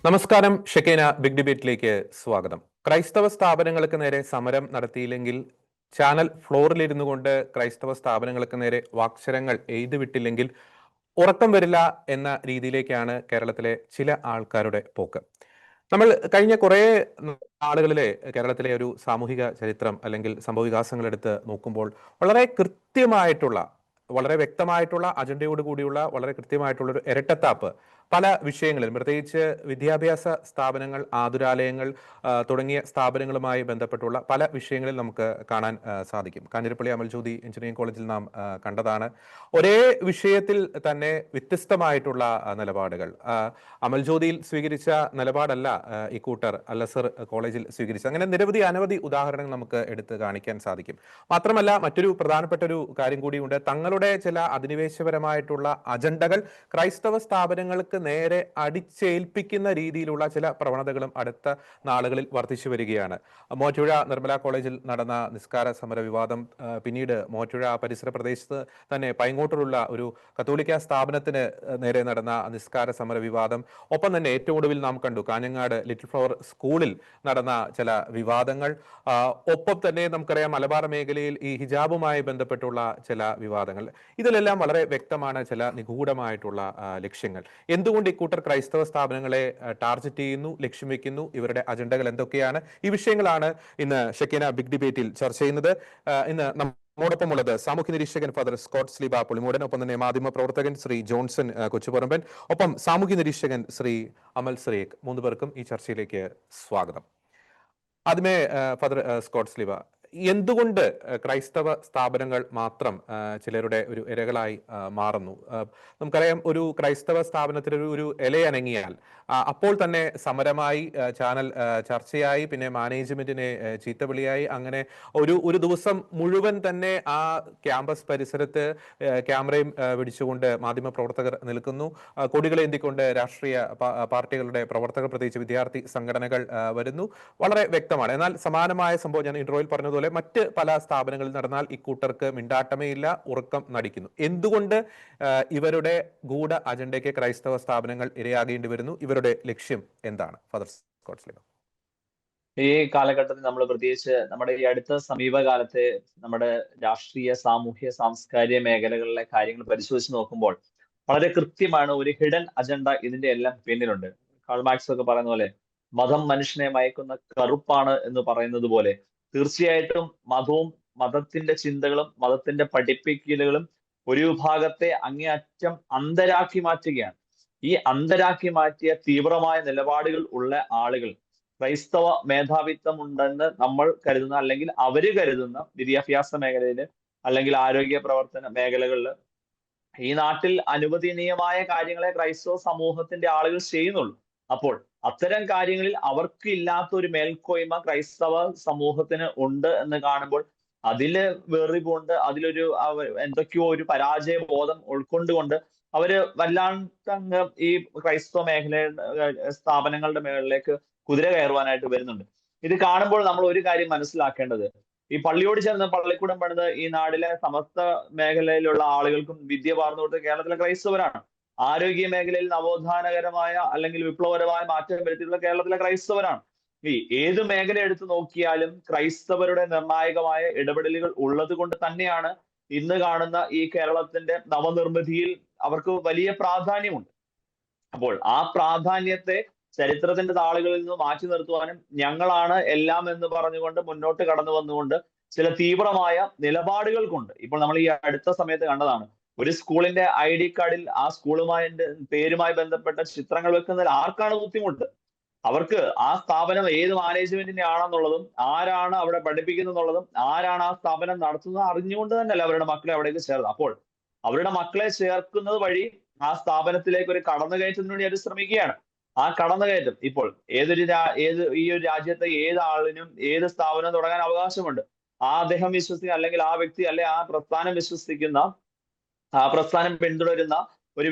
നമസ്കാരം. ഷെക്കേന ബിഗ് ഡിബേറ്റിലേക്ക് സ്വാഗതം. ക്രൈസ്തവ സ്ഥാപനങ്ങൾക്ക് നേരെ സമരം നടത്തിയില്ലെങ്കിൽ, ചാനൽ ഫ്ലോറിലിരുന്നു കൊണ്ട് ക്രൈസ്തവ സ്ഥാപനങ്ങൾക്ക് നേരെ വാക്ശരങ്ങൾ എഴുതിവിട്ടില്ലെങ്കിൽ ഉറക്കം വരില്ല എന്ന രീതിയിലേക്കാണ് കേരളത്തിലെ ചില ആൾക്കാരുടെ പോക്ക്. നമ്മൾ കഴിഞ്ഞ കുറേ നാളുകളിലെ കേരളത്തിലെ ഒരു സാമൂഹിക ചരിത്രം അല്ലെങ്കിൽ സംഭവ വികാസങ്ങൾ എടുത്ത് നോക്കുമ്പോൾ വളരെ കൃത്യമായിട്ടുള്ള, വളരെ വ്യക്തമായിട്ടുള്ള അജണ്ടയോട് കൂടിയുള്ള വളരെ കൃത്യമായിട്ടുള്ള ഒരു ഇരട്ടത്താപ്പ് പല വിഷയങ്ങളിൽ, പ്രത്യേകിച്ച് വിദ്യാഭ്യാസ സ്ഥാപനങ്ങൾ, ആതുരാലയങ്ങൾ തുടങ്ങിയ സ്ഥാപനങ്ങളുമായി ബന്ധപ്പെട്ടുള്ള പല വിഷയങ്ങളിൽ നമുക്ക് കാണാൻ സാധിക്കും. കാഞ്ഞിരപ്പള്ളി അമൽജ്യോതി എഞ്ചിനീയറിംഗ് കോളേജിൽ നാം കണ്ടതാണ്. ഒരേ വിഷയത്തിൽ തന്നെ വ്യത്യസ്തമായിട്ടുള്ള നിലപാടുകൾ. അമൽജ്യോതിയിൽ സ്വീകരിച്ച നിലപാടല്ല ഇക്കൂട്ടർ അൽ-അസ്ഹർ കോളേജിൽ സ്വീകരിച്ചത്. അങ്ങനെ നിരവധി അനവധി ഉദാഹരണങ്ങൾ നമുക്ക് എടുത്ത് കാണിക്കാൻ സാധിക്കും. മാത്രമല്ല, മറ്റൊരു പ്രധാനപ്പെട്ട ഒരു കാര്യം കൂടിയുണ്ട്. തങ്ങളുടെ ചില അധിനിവേശപരമായിട്ടുള്ള അജണ്ടകൾ ക്രൈസ്തവ സ്ഥാപനങ്ങൾക്ക് നേരെ അടിച്ചേൽപ്പിക്കുന്ന രീതിയിലുള്ള ചില പ്രവണതകളും അടുത്ത നാളുകളിൽ വർദ്ധിച്ചു വരികയാണ്. മൂവാറ്റുപുഴ നിർമ്മല കോളേജിൽ നടന്ന നിസ്കാര സമര വിവാദം, പിന്നീട് മൂവാറ്റുപുഴ പരിസര പ്രദേശത്ത് തന്നെ പൈങ്ങോട്ടൂരുള്ള ഒരു കത്തോലിക്ക സ്ഥാപനത്തിന് നേരെ നടന്ന നിസ്കാര സമര വിവാദം, ഒപ്പം തന്നെ ഏറ്റവും ഒടുവിൽ നാം കണ്ടു കാഞ്ഞങ്ങാട് ലിറ്റിൽ ഫ്ലവർ സ്കൂളിൽ നടന്ന ചില വിവാദങ്ങൾ, ഒപ്പം തന്നെ നമുക്കറിയാം മലബാർ മേഖലയിൽ ഈ ഹിജാബുമായി ബന്ധപ്പെട്ടുള്ള ചില വിവാദങ്ങൾ. ഇതിലെല്ലാം വളരെ വ്യക്തമാണ് ചില നിഗൂഢമായിട്ടുള്ള ലക്ഷ്യങ്ങൾ. എന്തുകൊണ്ട് ഇക്കൂട്ടർ ക്രൈസ്തവ സ്ഥാപനങ്ങളെ ടാർഗറ്റ് ചെയ്യുന്നു, ലക്ഷ്യം വെക്കുന്നു, ഇവരുടെ അജണ്ടകൾ എന്തൊക്കെയാണ്? ഈ വിഷയങ്ങളാണ് ഇന്ന് ഷെക്കേന ബിഗ് ഡിബേറ്റിൽ ചർച്ച ചെയ്യുന്നത്. ഇന്ന് നമ്മോടൊപ്പമുള്ളത് സാമൂഹ്യ നിരീക്ഷകൻ ഫാദർ സ്കോട്ട് സ്ലീബ പുളിമൂടൻ, ഒപ്പം തന്നെ മാധ്യമ പ്രവർത്തകൻ ശ്രീ ജോൺസൺ കൊച്ചുപറമ്പൻ, ഒപ്പം സാമൂഹ്യ നിരീക്ഷകൻ ശ്രീ അമൽ സറീഖ്. മൂന്ന് പേർക്കും ഈ ചർച്ചയിലേക്ക് സ്വാഗതം. ആദ്യമേ ഫാദർ സ്കോട്ട് സ്ലീബ, എന്തുകൊണ്ട് ക്രൈസ്തവ സ്ഥാപനങ്ങൾ മാത്രം ചിലരുടെ ഒരു ഇരകളായി മാറുന്നു? നമുക്കറിയാം, ഒരു ക്രൈസ്തവ സ്ഥാപനത്തിൽ ഒരു ഇലയനങ്ങിയാൽ അപ്പോൾ തന്നെ സമരമായി, ചാനൽ ചർച്ചയായി, പിന്നെ മാനേജ്മെന്റിനെ ചീത്തവിളിയായി, അങ്ങനെ ഒരു ദിവസം മുഴുവൻ തന്നെ ആ ക്യാമ്പസ് പരിസരത്ത് ക്യാമറയും പിടിച്ചുകൊണ്ട് മാധ്യമ പ്രവർത്തകർ നിൽക്കുന്നു. കൊടികളേന്തിക്കൊണ്ട് രാഷ്ട്രീയ പാർട്ടികളുടെ പ്രവർത്തകർ, പ്രത്യേകിച്ച് വിദ്യാർത്ഥി സംഘടനകൾ വരുന്നു. വളരെ വ്യക്തമാണ്. എന്നാൽ സമാനമായ സംഭവം ഞാൻ ഇൻട്രോയിൽ പറഞ്ഞതുപോലെ മറ്റ് പല സ്ഥാപനങ്ങളിൽ നടന്നാൽ ഇക്കൂട്ടർക്ക് മിണ്ടാട്ടമേ ഇല്ല, ഉറക്കം നടിക്കുന്നു. എന്തുകൊണ്ട് ഇവരുടെ ഗൂഢ അജണ്ടയ്ക്ക് ക്രൈസ്തവ സ്ഥാപനങ്ങൾ ഇരയാകേണ്ടി വരുന്നു? ഇവരുടെ ലക്ഷ്യം എന്താണ്? Father Scott Sleeba. ഈ കാലഘട്ടത്തിൽ നമ്മൾ പ്രത്യേകിച്ച് നമ്മുടെ ഈ അടുത്ത സമീപകാലത്തെ നമ്മുടെ രാഷ്ട്രീയ, സാമൂഹ്യ, സാംസ്കാരിക മേഖലകളിലെ കാര്യങ്ങൾ പരിശോധിച്ച് നോക്കുമ്പോൾ വളരെ കൃത്യമാണ് ഒരു ഹിഡൻ അജണ്ട ഇതിന്റെ എല്ലാം പിന്നിലുണ്ട്. കാൾ മാർക്സ് ഒക്കെ പറയുന്ന പോലെ മതം മനുഷ്യനെ മയക്കുന്ന കറുപ്പാണ് എന്ന് പറയുന്നത് പോലെ തീർച്ചയായിട്ടും മതവും മതത്തിന്റെ ചിന്തകളും മതത്തിന്റെ പഠിപ്പിക്കലുകളും ഒരു വിഭാഗത്തെ അങ്ങേയറ്റം അന്ധരാക്കി മാറ്റുകയാണ്. ഈ അന്ധരാക്കി മാറ്റിയ തീവ്രമായ നിലപാടുകൾ ഉള്ള ആളുകൾ ക്രൈസ്തവ മേധാവിത്വം ഉണ്ടെന്ന് നമ്മൾ കരുതുന്ന, അല്ലെങ്കിൽ അവര് കരുതുന്ന വിദ്യാഭ്യാസ മേഖലയിൽ അല്ലെങ്കിൽ ആരോഗ്യ പ്രവർത്തന മേഖലകളിൽ ഈ നാട്ടിൽ അനുവദനീയമായ കാര്യങ്ങളെ ക്രൈസ്തവ സമൂഹത്തിന്റെ ആളുകൾ ചെയ്യുന്നുള്ളൂ. അപ്പോൾ അത്തരം കാര്യങ്ങളിൽ അവർക്ക് ഇല്ലാത്ത ഒരു മേൽക്കോയ്മ ക്രൈസ്തവ സമൂഹത്തിന് ഉണ്ട് എന്ന് കാണുമ്പോൾ അതില് വെറിവുണ്ട്, അതിലൊരു എന്തൊക്കെയോ ഒരു പരാജയ ബോധം ഉൾക്കൊണ്ടുകൊണ്ട് അവര് വല്ലാണ്ട് ഈ ക്രൈസ്തവ മേഖലയുടെ സ്ഥാപനങ്ങളുടെ മേഖലയിലേക്ക് കുതിര കയറുവാനായിട്ട് വരുന്നുണ്ട്. ഇത് കാണുമ്പോൾ നമ്മൾ ഒരു കാര്യം മനസ്സിലാക്കേണ്ടത്, ഈ പള്ളിയോട് ചേർന്ന് പള്ളിക്കൂടം പണിത് ഈ നാടിലെ സമസ്ത മേഖലയിലുള്ള ആളുകൾക്കും വിദ്യ പകർന്നു കൊടുത്ത കേരളത്തിലെ ക്രൈസ്തവരാണ്. ആരോഗ്യ മേഖലയിൽ നവോത്ഥാനകരമായ അല്ലെങ്കിൽ വിപ്ലവകരമായ മാറ്റം വരുത്തിയിട്ടുള്ള കേരളത്തിലെ ക്രൈസ്തവരാണ്. ഈ ഏത് മേഖല എടുത്തു നോക്കിയാലും ക്രൈസ്തവരുടെ നിർണായകമായ ഇടപെടലുകൾ ഉള്ളത് കൊണ്ട് തന്നെയാണ് ഇന്ന് കാണുന്ന ഈ കേരളത്തിന്റെ നവനിർമ്മിതിയിൽ അവർക്ക് വലിയ പ്രാധാന്യമുണ്ട്. അപ്പോൾ ആ പ്രാധാന്യത്തെ ചരിത്രത്തിന്റെ താളുകളിൽ നിന്ന് മാറ്റി നിർത്തുവാനും ഞങ്ങളാണ് എല്ലാം എന്ന് പറഞ്ഞുകൊണ്ട് മുന്നോട്ട് കടന്നു വന്നുകൊണ്ട് ചില തീവ്രമായ നിലപാടുകൾ കൊണ്ട് ഇപ്പോൾ നമ്മൾ ഈ അടുത്ത സമയത്ത് കണ്ടതാണ്, ഒരു സ്കൂളിന്റെ ID കാർഡിൽ ആ സ്കൂളുമായി പേരുമായി ബന്ധപ്പെട്ട ചിത്രങ്ങൾ വെക്കുന്നതിൽ ആർക്കാണ് ബുദ്ധിമുട്ട്? അവർക്ക് ആ സ്ഥാപനം ഏത് മാനേജ്മെന്റിന്റെ ആണെന്നുള്ളതും ആരാണ് അവിടെ പഠിപ്പിക്കുന്നുള്ളതും ആരാണ് ആ സ്ഥാപനം നടത്തുന്നത് അറിഞ്ഞുകൊണ്ട് തന്നെയല്ല അവരുടെ മക്കളെ അവിടേക്ക് ചേർന്നത്. അപ്പോൾ അവരുടെ മക്കളെ ചേർക്കുന്നത് വഴി ആ സ്ഥാപനത്തിലേക്ക് ഒരു കടന്നുകയറ്റത്തിന് വേണ്ടി അവർ ശ്രമിക്കുകയാണ്. ആ കടന്നുകയറ്റം ഇപ്പോൾ ഈ ഒരു രാജ്യത്തെ ഏത് ആളിനും ഏത് സ്ഥാപനം തുടങ്ങാൻ അവകാശമുണ്ട്. അദ്ദേഹം വിശ്വസിക്കുന്ന, അല്ലെങ്കിൽ ആ വ്യക്തി അല്ലെ ആ പ്രസ്ഥാനം വിശ്വസിക്കുന്ന, ആ പ്രസ്ഥാനം പിന്തുടരുന്ന ഒരു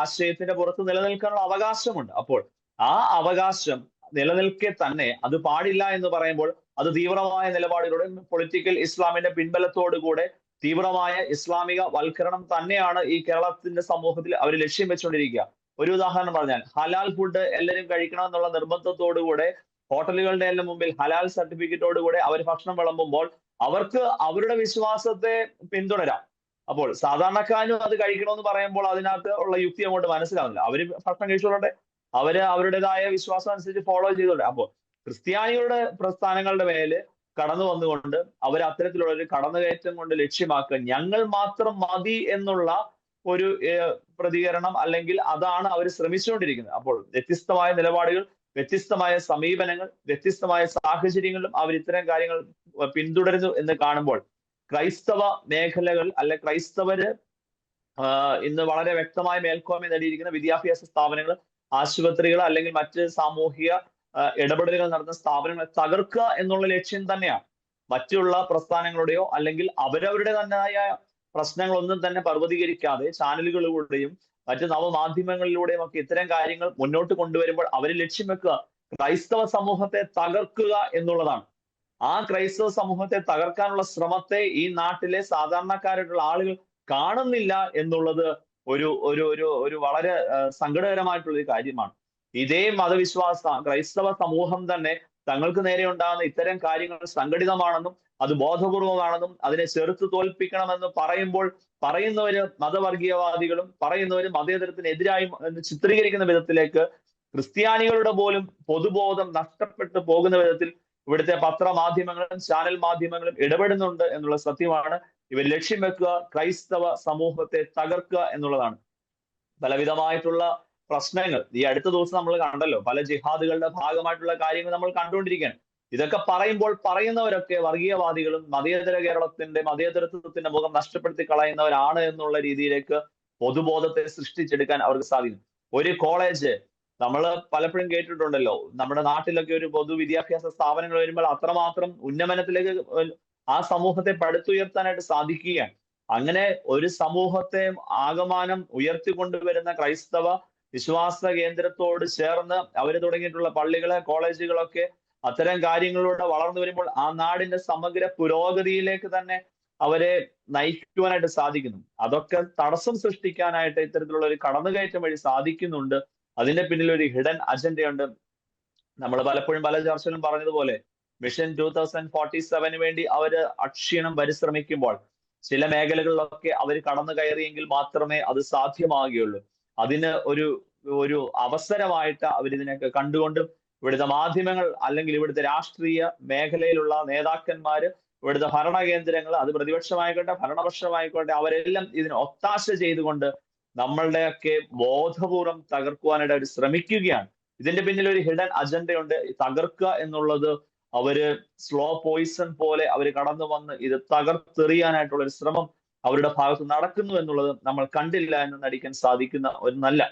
ആശയത്തിന്റെ പുറത്ത് നിലനിൽക്കാനുള്ള അവകാശമുണ്ട്. അപ്പോൾ ആ അവകാശം നിലനിൽക്കെ തന്നെ അത് പാടില്ല എന്ന് പറയുമ്പോൾ അത് തീവ്രമായ നിലപാടുകളുടെ പൊളിറ്റിക്കൽ ഇസ്ലാമിന്റെ പിൻബലത്തോടുകൂടെ തീവ്രമായ ഇസ്ലാമിക വൽക്കരണം തന്നെയാണ് ഈ കേരളത്തിന്റെ സമൂഹത്തിൽ അവർ ലക്ഷ്യം വെച്ചുകൊണ്ടിരിക്കുക. ഒരു ഉദാഹരണം പറഞ്ഞാൽ, ഹലാൽ ഫുഡ് എല്ലാവരും കഴിക്കണം എന്നുള്ള നിർബന്ധത്തോടുകൂടെ ഹോട്ടലുകളുടെ എല്ലാം മുമ്പിൽ ഹലാൽ സർട്ടിഫിക്കറ്റോടുകൂടെ അവർ ഭക്ഷണം വിളമ്പുമ്പോൾ അവർക്ക് അവരുടെ വിശ്വാസത്തെ പിന്തുടരാം. അപ്പോൾ സാധാരണക്കാരും അത് കഴിക്കണമെന്ന് പറയുമ്പോൾ അതിനകത്ത് ഉള്ള യുക്തി അങ്ങോട്ട് മനസ്സിലാവുന്നില്ല. അവര് ഭക്ഷണം കഴിച്ചോട്ടെ, അവര് അവരുടേതായ വിശ്വാസം അനുസരിച്ച് ഫോളോ ചെയ്തോട്ടെ. അപ്പോൾ ക്രിസ്ത്യാനികളുടെ പ്രസ്ഥാനങ്ങളുടെ മേല് കടന്നു വന്നുകൊണ്ട് അവർ അത്തരത്തിലുള്ള ഒരു കടന്നുകയറ്റം കൊണ്ട് ലക്ഷ്യമാക്കുക, ഞങ്ങൾ മാത്രം മതി എന്നുള്ള ഒരു പ്രതികരണം, അല്ലെങ്കിൽ അതാണ് അവർ ശ്രമിച്ചുകൊണ്ടിരിക്കുന്നത്. അപ്പോൾ വ്യത്യസ്തമായ നിലപാടുകൾ, വ്യത്യസ്തമായ സമീപനങ്ങൾ, വ്യത്യസ്തമായ സാഹചര്യങ്ങളിലും അവർ ഇത്തരം കാര്യങ്ങൾ പിന്തുടരുന്നു എന്ന് കാണുമ്പോൾ ക്രൈസ്തവ മേഖലകൾ ക്രൈസ്തവര് ഇന്ന് വളരെ വ്യക്തമായ മേൽക്കോയ്മ നേടിയിരിക്കുന്ന വിദ്യാഭ്യാസ സ്ഥാപനങ്ങൾ, ആശുപത്രികൾ, അല്ലെങ്കിൽ മറ്റ് സാമൂഹിക ഇടപെടലുകൾ നടത്തുന്ന സ്ഥാപനങ്ങളെ തകർക്കുക എന്നുള്ള ലക്ഷ്യം തന്നെയാണ്. മറ്റുള്ള പ്രസ്ഥാനങ്ങളുടെയോ അല്ലെങ്കിൽ അവരവരുടെ തന്നെയായ പ്രശ്നങ്ങളൊന്നും തന്നെ പർവ്വതീകരിക്കാതെ ചാനലുകളിലൂടെയും മറ്റ് നവമാധ്യമങ്ങളിലൂടെയും ഒക്കെ ഇത്തരം കാര്യങ്ങൾ മുന്നോട്ട് കൊണ്ടുവരുമ്പോൾ അവർ ലക്ഷ്യം വെക്കുക ക്രൈസ്തവ സമൂഹത്തെ തകർക്കുക എന്നുള്ളതാണ്. ആ ക്രൈസ്തവ സമൂഹത്തെ തകർക്കാനുള്ള ശ്രമത്തെ ഈ നാട്ടിലെ സാധാരണക്കാരായിട്ടുള്ള ആളുകൾ കാണുന്നില്ല എന്നുള്ളത് ഒരു ഒരു ഒരു ഒരു വളരെ സങ്കടകരമായിട്ടുള്ള ഒരു കാര്യമാണ്. ഇതേ മതവിശ്വാസ ക്രൈസ്തവ സമൂഹം തന്നെ തങ്ങൾക്ക് നേരെ ഉണ്ടാകുന്ന ഇത്തരം കാര്യങ്ങൾ സംഘടിതമാണെന്നും അത് ബോധപൂർവമാണെന്നും അതിനെ ചെറുത്തു തോൽപ്പിക്കണമെന്ന് പറയുന്നവര് മതവർഗീയവാദികളും പറയുന്നവര് മതേതരത്തിനെതിരായും എന്ന് ചിത്രീകരിക്കുന്ന വിധത്തിലേക്ക് ക്രിസ്ത്യാനികളുടെ പോലും പൊതുബോധം നഷ്ടപ്പെട്ടു പോകുന്ന വിധത്തിൽ ഇവിടുത്തെ പത്രമാധ്യമങ്ങളും ചാനൽ മാധ്യമങ്ങളും ഇടപെടുന്നുണ്ട് എന്നുള്ള സത്യമാണ്. ഇവർ ലക്ഷ്യം വെക്കുക ക്രൈസ്തവ സമൂഹത്തെ തകർക്കുക എന്നുള്ളതാണ്. പലവിധമായിട്ടുള്ള പ്രശ്നങ്ങൾ ഈ അടുത്ത ദിവസം നമ്മൾ കണ്ടല്ലോ, പല ജിഹാദുകളുടെ ഭാഗമായിട്ടുള്ള കാര്യങ്ങൾ നമ്മൾ കണ്ടുകൊണ്ടിരിക്കുകയാണ്. ഇതൊക്കെ പറയുമ്പോൾ പറയുന്നവരൊക്കെ വർഗീയവാദികളും മതേതര കേരളത്തിന്റെ മതേതരത്വത്തിന്റെ മുഖം നഷ്ടപ്പെടുത്തി കളയുന്നവരാണ് എന്നുള്ള രീതിയിലേക്ക് പൊതുബോധത്തെ സൃഷ്ടിച്ചെടുക്കാൻ അവർക്ക് സാധിക്കും. ഒരു കോളേജ് നമ്മൾ പലപ്പോഴും കേട്ടിട്ടുണ്ടല്ലോ, നമ്മുടെ നാട്ടിലൊക്കെ ഒരു പൊതുവിദ്യാഭ്യാസ സ്ഥാപനങ്ങൾ വരുമ്പോൾ അത്രമാത്രം ഉന്നമനത്തിലേക്ക് ആ സമൂഹത്തെ പടുത്തുയർത്താനായിട്ട് സാധിക്കുകയാണ്. അങ്ങനെ ഒരു സമൂഹത്തെ ആകമാനം ഉയർത്തിക്കൊണ്ടുവരുന്ന ക്രൈസ്തവ വിശ്വാസ കേന്ദ്രത്തോട് ചേർന്ന് അവര് തുടങ്ങിയിട്ടുള്ള പള്ളികള്, കോളേജുകളൊക്കെ അത്തരം കാര്യങ്ങളിലൂടെ വളർന്നു വരുമ്പോൾ ആ നാടിന്റെ സമഗ്ര പുരോഗതിയിലേക്ക് തന്നെ അവരെ നയിക്കുവാനായിട്ട് സാധിക്കുന്നു. അതൊക്കെ തടസ്സം സൃഷ്ടിക്കാനായിട്ട് ഇത്തരത്തിലുള്ള ഒരു കടന്നുകയറ്റം വഴി സാധിക്കുന്നുണ്ട്. അതിന്റെ പിന്നിൽ ഒരു ഹിഡൻ അജണ്ടയുണ്ട്. നമ്മൾ പലപ്പോഴും പല ചർച്ചയിലും പറഞ്ഞതുപോലെ മിഷൻ 2047 വേണ്ടി അവര് അക്ഷീണം പരിശ്രമിക്കുമ്പോൾ ചില മേഖലകളിലൊക്കെ അവർ കടന്നു കയറിയെങ്കിൽ മാത്രമേ അത് സാധ്യമാകുകയുള്ളൂ. അതിന് ഒരു അവസരമായിട്ട് അവരിതിനൊക്കെ കണ്ടുകൊണ്ടും ഇവിടുത്തെ മാധ്യമങ്ങൾ അല്ലെങ്കിൽ ഇവിടുത്തെ രാഷ്ട്രീയ മേഖലയിലുള്ള നേതാക്കന്മാര്, ഇവിടുത്തെ ഭരണകേന്ദ്രങ്ങൾ, അത് പ്രതിപക്ഷമായിക്കോട്ടെ ഭരണപക്ഷമായിക്കോട്ടെ, അവരെല്ലാം ഇതിന് ഒത്താശ ചെയ്തുകൊണ്ട് നമ്മളുടെയൊക്കെ ബോധപൂർവം തകർക്കുവാനായിട്ട് അവർ ശ്രമിക്കുകയാണ്. ഇതിന്റെ പിന്നിൽ ഒരു ഹിഡൻ അജണ്ടയുണ്ട്. തകർക്കുക എന്നുള്ളത് അവര് സ്ലോ പോയിസൺ പോലെ അവർ കടന്നു വന്ന് ഇത് തകർത്തെറിയാനായിട്ടുള്ള ഒരു ശ്രമം അവരുടെ ഭാഗത്ത് നടക്കുന്നു എന്നുള്ളത് നമ്മൾ കണ്ടില്ല എന്ന് നടിക്കാൻ സാധിക്കുന്ന ഒന്നല്ല.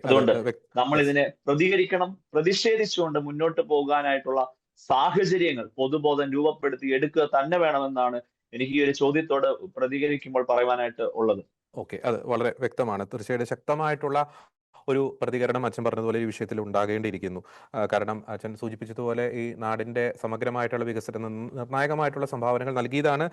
അതുകൊണ്ട് നമ്മൾ ഇതിനെ പ്രതികരിക്കണം, പ്രതിഷേധിച്ചുകൊണ്ട് മുന്നോട്ട് പോകാനായിട്ടുള്ള സാഹചര്യങ്ങൾ പൊതുബോധം രൂപപ്പെടുത്തി എടുക്കുക തന്നെ വേണമെന്നാണ് എനിക്ക് ഈ ഒരു ചോദ്യത്തോട് പ്രതികരിക്കുമ്പോൾ പറയുവാനായിട്ട് ഉള്ളത്. ഓക്കെ, അത് വളരെ വ്യക്തമാണ്. തീർച്ചയായിട്ടും ശക്തമായിട്ടുള്ള ഒരു പ്രതികരണം അച്ഛൻ പറഞ്ഞതുപോലെ ഈ വിഷയത്തിൽ ഉണ്ടാകേണ്ടിയിരിക്കുന്നു. കാരണം അച്ഛൻ സൂചിപ്പിച്ചതുപോലെ ഈ നാടിൻ്റെ സമഗ്രമായിട്ടുള്ള വികസനം നിർണായകമായിട്ടുള്ള സംഭാവനകൾ നൽകിയതാണ്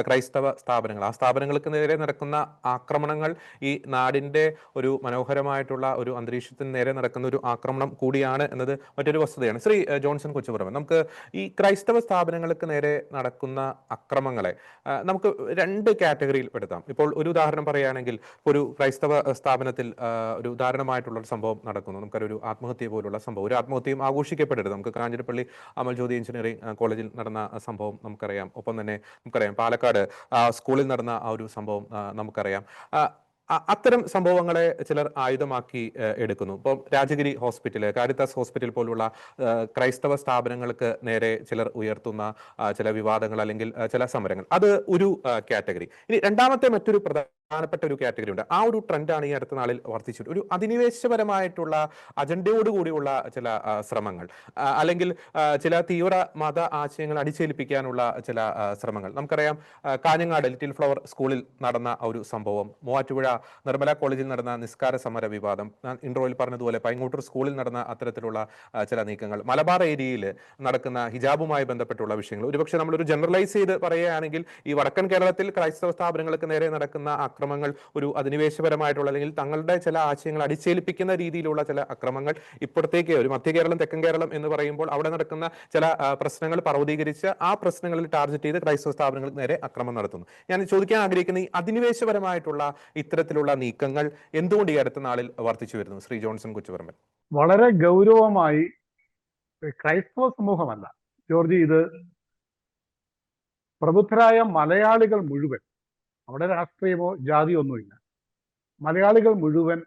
ക്രൈസ്തവ സ്ഥാപനങ്ങൾ. ആ സ്ഥാപനങ്ങൾക്ക് നേരെ നടക്കുന്ന ആക്രമണങ്ങൾ ഈ നാടിൻ്റെ ഒരു മനോഹരമായിട്ടുള്ള ഒരു അന്തരീക്ഷത്തിന് നേരെ നടക്കുന്ന ഒരു ആക്രമണം കൂടിയാണ് എന്നത് മറ്റൊരു വസ്തുതയാണ്. ശ്രീ ജോൺസൺ കൊച്ചുപുറമെ, നമുക്ക് ഈ ക്രൈസ്തവ സ്ഥാപനങ്ങൾക്ക് നേരെ നടക്കുന്ന അക്രമങ്ങളെ നമുക്ക് രണ്ട് കാറ്റഗറിയിൽ പെടുത്താം. ഇപ്പോൾ ഒരു ഉദാഹരണം പറയുകയാണെങ്കിൽ, ഒരു ക്രൈസ്തവ സ്ഥാപനത്തിൽ ഒരു ഉദാഹരണമായിട്ട് ഒരു സംഭവം നടക്കുന്നു. നമുക്കൊരു ആത്മഹത്യ പോലുള്ള സംഭവം, ഒരു ആത്മഹത്യയും ആഘോഷിക്കപ്പെടരുത്. നമുക്ക് കാഞ്ഞിരപ്പള്ളി അമൽ ജ്യോതി എഞ്ചിനീയറിംഗ് കോളേജിൽ നടന്ന സംഭവം നമുക്കറിയാം. ഒപ്പം തന്നെ നമുക്കറിയാം പാലക്കാട് സ്കൂളിൽ നടന്ന ആ ഒരു സംഭവം നമുക്കറിയാം. അത്തരം സംഭവങ്ങളെ ചിലർ ആയുധമാക്കി എടുക്കുന്നു. ഇപ്പോൾ രാജഗിരി ഹോസ്പിറ്റൽ, കാരിത്താസ് ഹോസ്പിറ്റൽ പോലുള്ള ക്രൈസ്തവ സ്ഥാപനങ്ങൾക്ക് നേരെ ചിലർ ഉയർത്തുന്ന ചില വിവാദങ്ങൾ അല്ലെങ്കിൽ ചില സമരങ്ങൾ, അത് ഒരു കാറ്റഗറി. ഇനി രണ്ടാമത്തെ മറ്റൊരു പ്രധാനപ്പെട്ട ഒരു കാറ്റഗറി ഉണ്ട്. ആ ഒരു ട്രെൻഡാണ് ഈ അടുത്ത നാളിൽ വർദ്ധിച്ചിട്ട് ഒരു അധിനിവേശപരമായിട്ടുള്ള അജണ്ടയോടുകൂടിയുള്ള ചില ശ്രമങ്ങൾ, അല്ലെങ്കിൽ ചില തീവ്ര മത ആശയങ്ങൾ അടിച്ചേൽപ്പിക്കാനുള്ള ചില ശ്രമങ്ങൾ. നമുക്കറിയാം കാഞ്ഞങ്ങാട് ലിറ്റിൽ ഫ്ലവർ സ്കൂളിൽ നടന്ന ഒരു സംഭവം, മൂവാറ്റുപുഴ നിർമ്മല കോളേജിൽ നടന്ന നിസ്കാര സമര വിവാദം, ഞാൻ ഇൻട്രോയിൽ പറഞ്ഞതുപോലെ പൈങ്ങോട്ടൂർ സ്കൂളിൽ നടന്ന അത്തരത്തിലുള്ള ചില നീക്കങ്ങൾ, മലബാർ ഏരിയയിൽ നടക്കുന്ന ഹിജാബുമായി ബന്ധപ്പെട്ടുള്ള വിഷയങ്ങൾ. ഒരുപക്ഷെ നമ്മളൊരു ജനറലൈസ് ചെയ്ത് പറയുകയാണെങ്കിൽ ഈ വടക്കൻ കേരളത്തിൽ ക്രൈസ്തവ സ്ഥാപനങ്ങൾക്ക് നേരെ നടക്കുന്ന അക്രമങ്ങൾ, ഒരു അധിനിവേശപരമായിട്ടുള്ള അല്ലെങ്കിൽ തങ്ങളുടെ ചില ആശയങ്ങൾ അടിച്ചേൽപ്പിക്കുന്ന രീതിയിലുള്ള ചില അക്രമങ്ങൾ ഇപ്പോഴത്തേക്ക് ഒരു മധ്യ കേരളം, തെക്കൻ കേരളം എന്ന് പറയുമ്പോൾ അവിടെ നടക്കുന്ന ചില പ്രശ്നങ്ങൾ പർവ്വതീകരിച്ച് ആ പ്രശ്നങ്ങളിൽ ടാർഗറ്റ് ചെയ്ത് ക്രൈസ്തവ സ്ഥാപനങ്ങൾക്ക് നേരെ അക്രമം നടത്തുന്നു. ഞാൻ ചോദിക്കാൻ ആഗ്രഹിക്കുന്ന ഈ അധിനിവേശപരമായിട്ടുള്ള ഇത്തരത്തിലുള്ള നീക്കങ്ങൾ എന്തുകൊണ്ട് ഈ അടുത്ത നാളിൽ വർദ്ധിച്ചു വരുന്നു? ശ്രീ ജോൺസൺ കുച്ചുപറമ്പൻ. വളരെ ഗൗരവമായി ക്രൈസ്തവ സമൂഹമല്ല ജോർജി, ഇത് പ്രബുദ്ധരായ മലയാളികൾ മുഴുവൻ, അവിടെ രാഷ്ട്രീയമോ ജാതിയോ ഒന്നുമില്ല, മലയാളികൾ മുഴുവൻ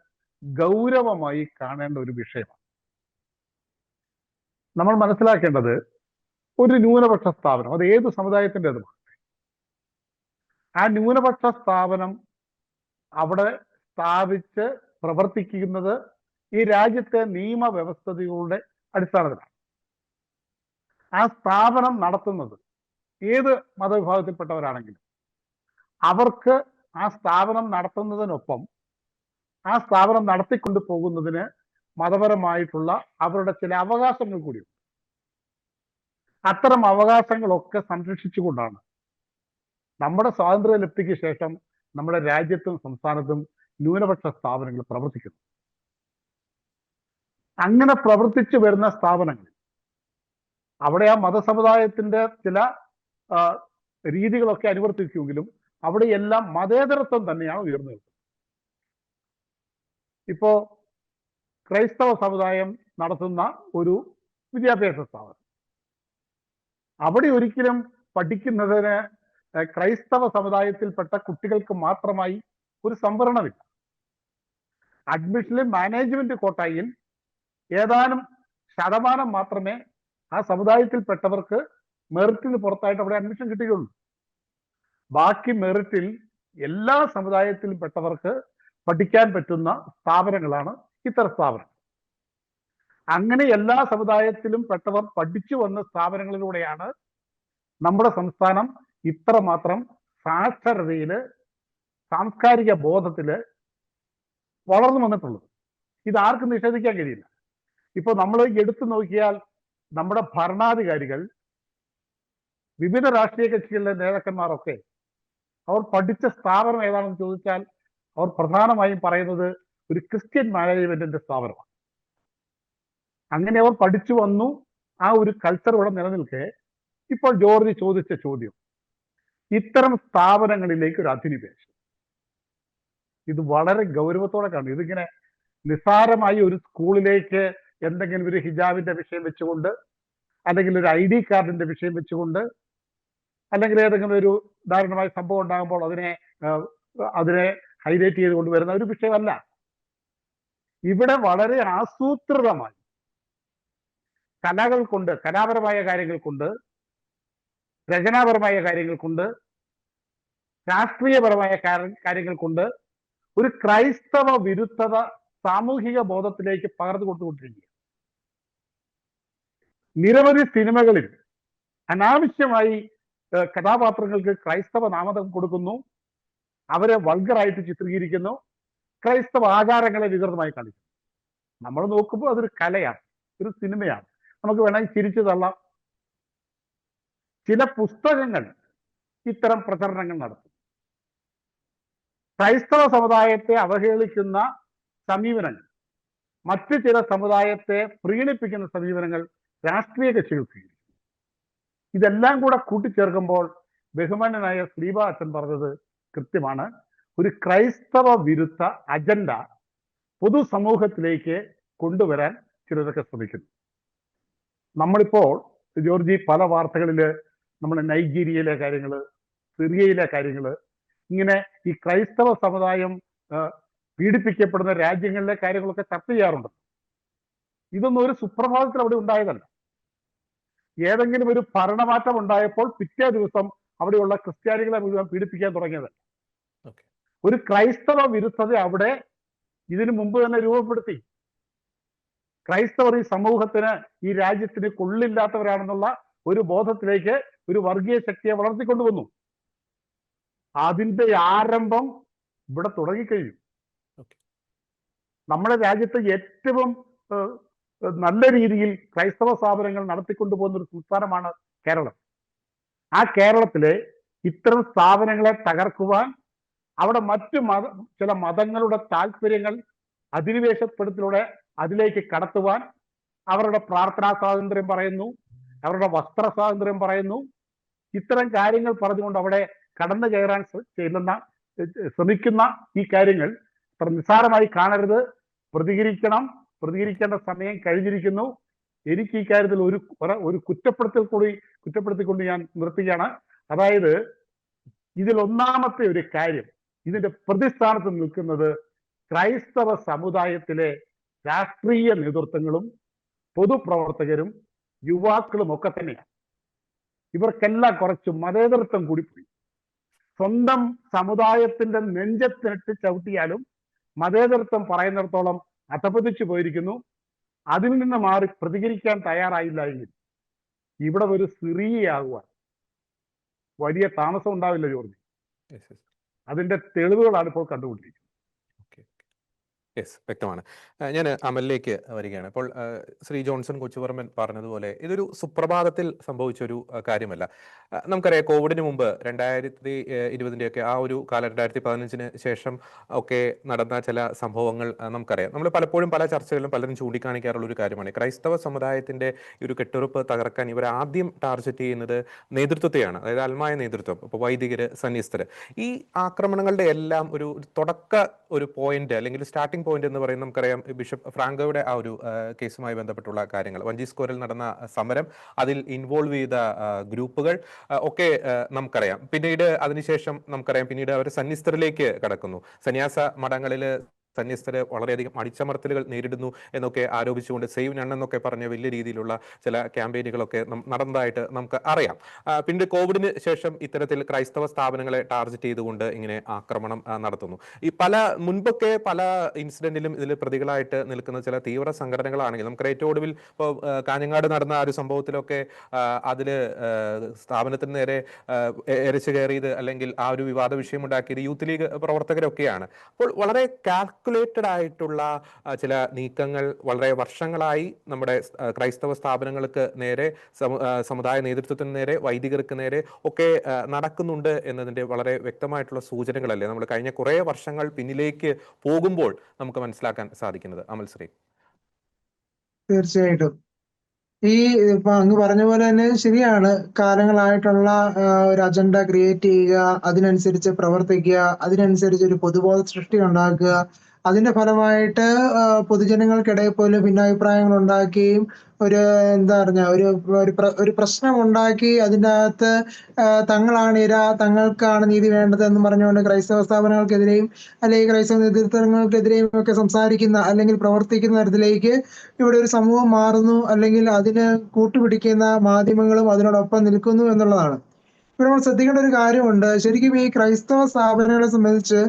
ഗൗരവമായി കാണേണ്ട ഒരു വിഷയമാണ്. നമ്മൾ മനസ്സിലാക്കേണ്ടത്, ഒരു ന്യൂനപക്ഷ സ്ഥാപനം, അത് ഏത് സമുദായത്തിൻ്റെതുമാണ്, ആ ന്യൂനപക്ഷ സ്ഥാപനം അവിടെ സ്ഥാപിച്ച് പ്രവർത്തിക്കുന്നത് ഈ രാജ്യത്തെ നിയമവ്യവസ്ഥതകളുടെ അടിസ്ഥാനത്തിലാണ്. ആ സ്ഥാപനം നടത്തുന്നത് ഏത് മതവിഭാഗത്തിൽപ്പെട്ടവരാണെങ്കിലും അവർക്ക് ആ സ്ഥാപനം നടത്തുന്നതിനൊപ്പം ആ സ്ഥാപനം നടത്തിക്കൊണ്ടു പോകുന്നതിന് മതപരമായിട്ടുള്ള അവരുടെ ചില അവകാശങ്ങൾ കൂടിയുണ്ട്. അത്തരം അവകാശങ്ങളൊക്കെ സംരക്ഷിച്ചുകൊണ്ടാണ് നമ്മുടെ സ്വാതന്ത്ര്യലബ്ധിക്ക് ശേഷം നമ്മുടെ രാജ്യത്തും സംസ്ഥാനത്തും ന്യൂനപക്ഷ സ്ഥാപനങ്ങൾ പ്രവർത്തിക്കുന്നു. അങ്ങനെ പ്രവർത്തിച്ചു വരുന്ന സ്ഥാപനങ്ങൾ അവിടെ ആ മതസമുദായത്തിന്റെ ചില രീതികളൊക്കെ അനുവർത്തിക്കുമെങ്കിലും അവിടെയെല്ലാം മതേതരത്വം തന്നെയാണ് ഉയർന്നു നിൽക്കുന്നത്. ഇപ്പോ ക്രൈസ്തവ സമുദായം നടത്തുന്ന ഒരു വിദ്യാഭ്യാസ സ്ഥാപനം, അവിടെ ഒരിക്കലും പഠിക്കുന്നതിന് ക്രൈസ്തവ സമുദായത്തിൽപ്പെട്ട കുട്ടികൾക്ക് മാത്രമായി ഒരു സംവരണമില്ല. അഡ്മിഷനിൽ മാനേജ്മെന്റ് കോട്ടായിൽ ഏതാനും ശതമാനം മാത്രമേ ആ സമുദായത്തിൽപ്പെട്ടവർക്ക് മെറിറ്റിന് പുറത്തായിട്ട് അവിടെ അഡ്മിഷൻ കിട്ടുകയുള്ളൂ. ബാക്കി മെറിറ്റിൽ എല്ലാ സമുദായത്തിൽപ്പെട്ടവർക്ക് പഠിക്കാൻ പറ്റുന്ന സ്ഥാപനങ്ങളാണ് ഇത്തരം സ്ഥാപനങ്ങൾ. അങ്ങനെ എല്ലാ സമുദായത്തിലും പെട്ടവർ പഠിച്ചു വന്ന സ്ഥാപനങ്ങളിലൂടെയാണ് നമ്മുടെ സംസ്ഥാനം ഇത്രമാത്രം സാക്ഷരതയില്, സാംസ്കാരിക ബോധത്തില് വളർന്നു വന്നിട്ടുള്ളത്. ഇത് ആർക്കും നിഷേധിക്കാൻ കഴിയില്ല. ഇപ്പൊ നമ്മൾ എടുത്തു നോക്കിയാൽ നമ്മുടെ ഭരണാധികാരികൾ, വിവിധ രാഷ്ട്രീയ കക്ഷികളിലെ നേതാക്കന്മാരൊക്കെ അവർ പഠിച്ച സ്ഥാപനം ഏതാണെന്ന് ചോദിച്ചാൽ അവർ പ്രധാനമായും പറയുന്നത് ഒരു ക്രിസ്ത്യൻ മാനേജ്മെന്റിന്റെ സ്ഥാപനമാണ്. അങ്ങനെ അവർ പഠിച്ചു വന്നു. ആ ഒരു കൾച്ചർ ഇവിടെ നിലനിൽക്കെ ഇപ്പോൾ ജോർജ് ചോദിച്ച ചോദ്യം, ഇത്തരം സ്ഥാപനങ്ങളിലേക്ക് ഒരു അധിനിവേശം, ഇത് വളരെ ഗൗരവത്തോടെ കാണും. ഇതിങ്ങനെ നിസ്സാരമായി ഒരു സ്കൂളിലേക്ക് എന്തെങ്കിലും ഒരു ഹിജാബിന്റെ വിഷയം വെച്ചുകൊണ്ട്, അല്ലെങ്കിൽ ഒരു ID കാർഡിന്റെ വിഷയം വെച്ചുകൊണ്ട്, അല്ലെങ്കിൽ ഏതെങ്കിലും ഒരു ദാരുണമായ സംഭവം ഉണ്ടാകുമ്പോൾ അതിനെ ഹൈലൈറ്റ് ചെയ്തുകൊണ്ട് വരുന്ന ഒരു വിഷയമല്ല. ഇവിടെ വളരെ ആസൂത്രിതമായി കലകൾ കൊണ്ട്, കലാപരമായ കാര്യങ്ങൾ കൊണ്ട്, രചനാപരമായ കാര്യങ്ങൾ കൊണ്ട്, രാഷ്ട്രീയപരമായ കാര്യങ്ങൾ കൊണ്ട് ഒരു ക്രൈസ്തവ വിരുദ്ധത സാമൂഹിക ബോധത്തിലേക്ക് പകർന്നു കൊടുത്തുകൊണ്ടിരിക്കുക. നിരവധി സിനിമകളിൽ അനാവശ്യമായി കഥാപാത്രങ്ങൾക്ക് ക്രൈസ്തവ നാമധം കൊടുക്കുന്നു, അവരെ വൾഗറായിട്ട് ചിത്രീകരിക്കുന്നു, ക്രൈസ്തവ ആചാരങ്ങളെ വികൃതമായി കാണിക്കുന്നു. നമ്മൾ നോക്കുമ്പോൾ അതൊരു കലയാണ്, ഒരു സിനിമയാണ്, നമുക്ക് വേണമെങ്കിൽ ചിരിച്ചു തള്ളാം. ചില പുസ്തകങ്ങൾ ഇത്തരം പ്രചരണങ്ങൾ നടത്തും. ക്രൈസ്തവ സമുദായത്തെ അവഹേളിക്കുന്ന സമീപനങ്ങൾ, മറ്റു ചില സമുദായത്തെ പ്രീണിപ്പിക്കുന്ന സമീപനങ്ങൾ രാഷ്ട്രീയ കക്ഷികൾ സ്വീകരിക്കും. ഇതെല്ലാം കൂടെ കൂട്ടിച്ചേർക്കുമ്പോൾ ബഹുമാന്യനായ ശ്രീബ അച്ഛൻ പറഞ്ഞത് കൃത്യമാണ്. ഒരു ക്രൈസ്തവ വിരുദ്ധ അജണ്ട പൊതുസമൂഹത്തിലേക്ക് കൊണ്ടുവരാൻ ചിലരൊക്കെ ശ്രമിക്കുന്നു. നമ്മളിപ്പോൾ ജോർജി പല വാർത്തകളില് നമ്മൾ നൈജീരിയയിലെ കാര്യങ്ങള്, സിറിയയിലെ കാര്യങ്ങള്, ഇങ്ങനെ ഈ ക്രൈസ്തവ സമുദായം പീഡിപ്പിക്കപ്പെടുന്ന രാജ്യങ്ങളിലെ കാര്യങ്ങളൊക്കെ ചർച്ച ചെയ്യാറുണ്ട്. ഇതൊന്നും ഒരു സുപ്രഭാതത്തിൽ അവിടെ ഉണ്ടായതല്ല. ഏതെങ്കിലും ഒരു ഭരണമാറ്റം ഉണ്ടായപ്പോൾ പിറ്റേ ദിവസം അവിടെയുള്ള ക്രിസ്ത്യാനികളെ മുഴുവൻ പീഡിപ്പിക്കാൻ തുടങ്ങിയതല്ല. ഒരു ക്രൈസ്തവ വിരുദ്ധത അവിടെ ഇതിനു മുമ്പ് തന്നെ രൂപപ്പെടുത്തി. ക്രൈസ്തവർ ഈ സമൂഹത്തിന്, ഈ രാജ്യത്തിന് കൊള്ളില്ലാത്തവരാണെന്നുള്ള ഒരു ബോധത്തിലേക്ക് ഒരു വർഗീയ ശക്തിയെ വളർത്തിക്കൊണ്ടുവന്നു. അതിന്റെ ആരംഭം ഇവിടെ തുടങ്ങിക്കഴിഞ്ഞു. നമ്മുടെ രാജ്യത്ത് ഏറ്റവും നല്ല രീതിയിൽ ക്രൈസ്തവ സ്ഥാപനങ്ങൾ നടത്തിക്കൊണ്ടുപോകുന്ന ഒരു സംസ്ഥാനമാണ് കേരളം. ആ കേരളത്തിലെ ഇത്തരം സ്ഥാപനങ്ങളെ തകർക്കുവാൻ അവിടെ ചില മതങ്ങളുടെ താല്പര്യങ്ങൾ അധിനിവേശപ്പെടുത്തിലൂടെ അതിലേക്ക് കടത്തുവാൻ അവരുടെ പ്രാർത്ഥനാ സ്വാതന്ത്ര്യം പറയുന്നു, അവരുടെ വസ്ത്ര സ്വാതന്ത്ര്യം പറയുന്നു. ഇത്തരം കാര്യങ്ങൾ പറഞ്ഞുകൊണ്ട് അവിടെ കടന്നു കയറാൻ ശ്രമിക്കുന്ന ഈ കാര്യങ്ങൾ അത്ര നിസ്സാരമായി കാണരുത്. പ്രതികരിക്കേണ്ട സമയം കഴിഞ്ഞിരിക്കുന്നു. എനിക്ക് ഈ കാര്യത്തിൽ ഒരു കുറ്റപ്പെടുത്തിക്കൊണ്ട് ഞാൻ നിർത്തുകയാണ്. അതായത് ഇതിൽ ഒന്നാമത്തെ ഒരു കാര്യം, ഇതിന്റെ പ്രതിസ്ഥാനത്ത് നിൽക്കുന്നത് ക്രൈസ്തവ സമുദായത്തിലെ രാഷ്ട്രീയ നേതൃത്വങ്ങളും പൊതുപ്രവർത്തകരും യുവാക്കളും ഒക്കെ തന്നെയാണ്. ഇവർക്കെല്ലാം കുറച്ച് മതേതരത്വം കൂടിപ്പോയി. സ്വന്തം സമുദായത്തിന്റെ നെഞ്ചത്തിനിട്ട് ചവിട്ടിയാലും മതേതരത്വം പറയുന്നിടത്തോളം അധപതിച്ചു പോയിരിക്കുന്നു. അതിൽ നിന്ന് മാറി പ്രതികരിക്കാൻ തയ്യാറായില്ല എങ്കിൽ ഇവിടെ ഒരു സിറിയയാകുവാൻ വലിയ താമസം ഉണ്ടാവില്ല ജോർജ്. അതിന്റെ തെളിവുകളാണ് ഇപ്പോൾ കണ്ടുകൊണ്ടിരിക്കുന്നത്. യെസ്, വ്യക്തമാണ്. ഞാൻ അമലിലേക്ക് വരികയാണ്. അപ്പോൾ ശ്രീ ജോൺസൺ കൊച്ചുപറമ്പൻ പറഞ്ഞതുപോലെ ഇതൊരു സുപ്രഭാതത്തിൽ സംഭവിച്ചൊരു കാര്യമല്ല. നമുക്കറിയാം, കോവിഡിന് മുമ്പ് 2020 ആ ഒരു കാലം, 2015 ശേഷം ഒക്കെ നടന്ന ചില സംഭവങ്ങൾ നമുക്കറിയാം. നമ്മൾ പലപ്പോഴും പല ചർച്ചകളിലും പലരും ചൂണ്ടിക്കാണിക്കാറുള്ള ഒരു കാര്യമാണ് ക്രൈസ്തവ സമുദായത്തിന്റെ ഒരു കെട്ടുറപ്പ് തകർക്കാൻ ഇവർ ആദ്യം ടാർഗറ്റ് ചെയ്യുന്നത് നേതൃത്വത്തെയാണ്, അതായത് ആത്മായ നേതൃത്വം, ഇപ്പോൾ വൈദികര്, സന്യസ്തര്. ഈ ആക്രമണങ്ങളുടെ എല്ലാം ഒരു ഒരു പോയിന്റ് അല്ലെങ്കിൽ സ്റ്റാർട്ടിംഗ് പോയിന്റ് എന്ന് പറയുന്നത് നമുക്കറിയാം, ബിഷപ്പ് ഫ്രാങ്കോയുടെ ആ ഒരു കേസുമായി ബന്ധപ്പെട്ടുള്ള കാര്യങ്ങൾ, വഞ്ചി സ്ക്വയറിൽ നടന്ന സമരം, അതിൽ ഇൻവോൾവ് ചെയ്ത ഗ്രൂപ്പുകൾ ഒക്കെ നമുക്കറിയാം. പിന്നീട് അതിനുശേഷം നമുക്കറിയാം, പിന്നീട് അവർ സന്യസ്തരിലേക്ക് കടക്കുന്നു. സന്യാസ മഠങ്ങളിൽ സന്യസ്തര് വളരെയധികം അടിച്ചമർത്തലുകൾ നേരിടുന്നു എന്നൊക്കെ ആരോപിച്ചുകൊണ്ട് സേവ് നൺ എന്നൊക്കെ പറഞ്ഞ വലിയ രീതിയിലുള്ള ചില ക്യാമ്പയിനുകളൊക്കെ നടന്നതായിട്ട് നമുക്ക് അറിയാം. പിന്നീട് കോവിഡിന് ശേഷം ഇത്തരത്തിൽ ക്രൈസ്തവ സ്ഥാപനങ്ങളെ ടാർഗറ്റ് ചെയ്തുകൊണ്ട് ഇങ്ങനെ ആക്രമണം നടത്തുന്നു. മുൻപൊക്കെ പല ഇൻസിഡന്റിലും ഇതിൽ പ്രതികളായിട്ട് നിൽക്കുന്ന ചില തീവ്ര സംഘടനകളാണെങ്കിൽ നമുക്ക് ഏറ്റവും ഒടുവിൽ ഇപ്പോൾ കാഞ്ഞങ്ങാട് നടന്ന ആ ഒരു സംഭവത്തിലൊക്കെ അതില് സ്ഥാപനത്തിന് നേരെ എരച്ചു കയറിയത് അല്ലെങ്കിൽ ആ ഒരു വിവാദ വിഷയമുണ്ടാക്കിയത് യൂത്ത് ലീഗ് പ്രവർത്തകരൊക്കെയാണ്. അപ്പോൾ വളരെ കാൽക്കുലേറ്റഡ് ആയിട്ടുള്ള ചില നീക്കങ്ങൾ വളരെ വർഷങ്ങളായി നമ്മുടെ ക്രൈസ്തവ സ്ഥാപനങ്ങൾക്ക് നേരെ, സമുദായ നേതൃത്വത്തിന് നേരെ, വൈദികർക്ക് നേരെ ഒക്കെ നടക്കുന്നുണ്ട് എന്നതിന്റെ വളരെ വ്യക്തമായിട്ടുള്ള സൂചനകളല്ലേ നമ്മൾ കഴിഞ്ഞ കുറെ വർഷങ്ങൾ പിന്നിലേക്ക് പോകുമ്പോൾ നമുക്ക് മനസ്സിലാക്കാൻ സാധിക്കുന്നത്? അമൽ ശ്രീ. തീർച്ചയായിട്ടും ഇപ്പൊ അങ്ങ് പറഞ്ഞ പോലെ തന്നെ ശരിയാണ്. കാലങ്ങളായിട്ടുള്ള ഒരു അജണ്ട ക്രിയേറ്റ് ചെയ്യുക, അതിനനുസരിച്ച് പ്രവർത്തിക്കുക, അതിനനുസരിച്ച് ഒരു പൊതുബോധ സൃഷ്ടി ഉണ്ടാക്കുക, അതിന്റെ ഫലമായിട്ട് പൊതുജനങ്ങൾക്കിടയിൽ പോലും ഭിന്നാഭിപ്രായങ്ങൾ ഉണ്ടാക്കുകയും എന്താ പറഞ്ഞ ഒരു പ്രശ്നം ഉണ്ടാക്കി അതിൻ്റെ അകത്ത് തങ്ങളാണ് ഇര, തങ്ങൾക്കാണ് നീതി വേണ്ടത് എന്ന് പറഞ്ഞുകൊണ്ട് ക്രൈസ്തവ സ്ഥാപനങ്ങൾക്കെതിരെയും അല്ലെങ്കിൽ ക്രൈസ്തവ നേതൃത്വങ്ങൾക്കെതിരെയും ഒക്കെ സംസാരിക്കുന്ന അല്ലെങ്കിൽ പ്രവർത്തിക്കുന്ന തരത്തിലേക്ക് ഇവിടെ ഒരു സമൂഹം മാറുന്നു, അല്ലെങ്കിൽ അതിന് കൂട്ടുപിടിക്കുന്ന മാധ്യമങ്ങളും അതിനോടൊപ്പം നിൽക്കുന്നു എന്നുള്ളതാണ്. ഇവിടെ നമ്മൾ ശ്രദ്ധിക്കേണ്ട ഒരു കാര്യമുണ്ട്. ശരിക്കും ഈ ക്രൈസ്തവ സ്ഥാപനങ്ങളെ സംബന്ധിച്ച്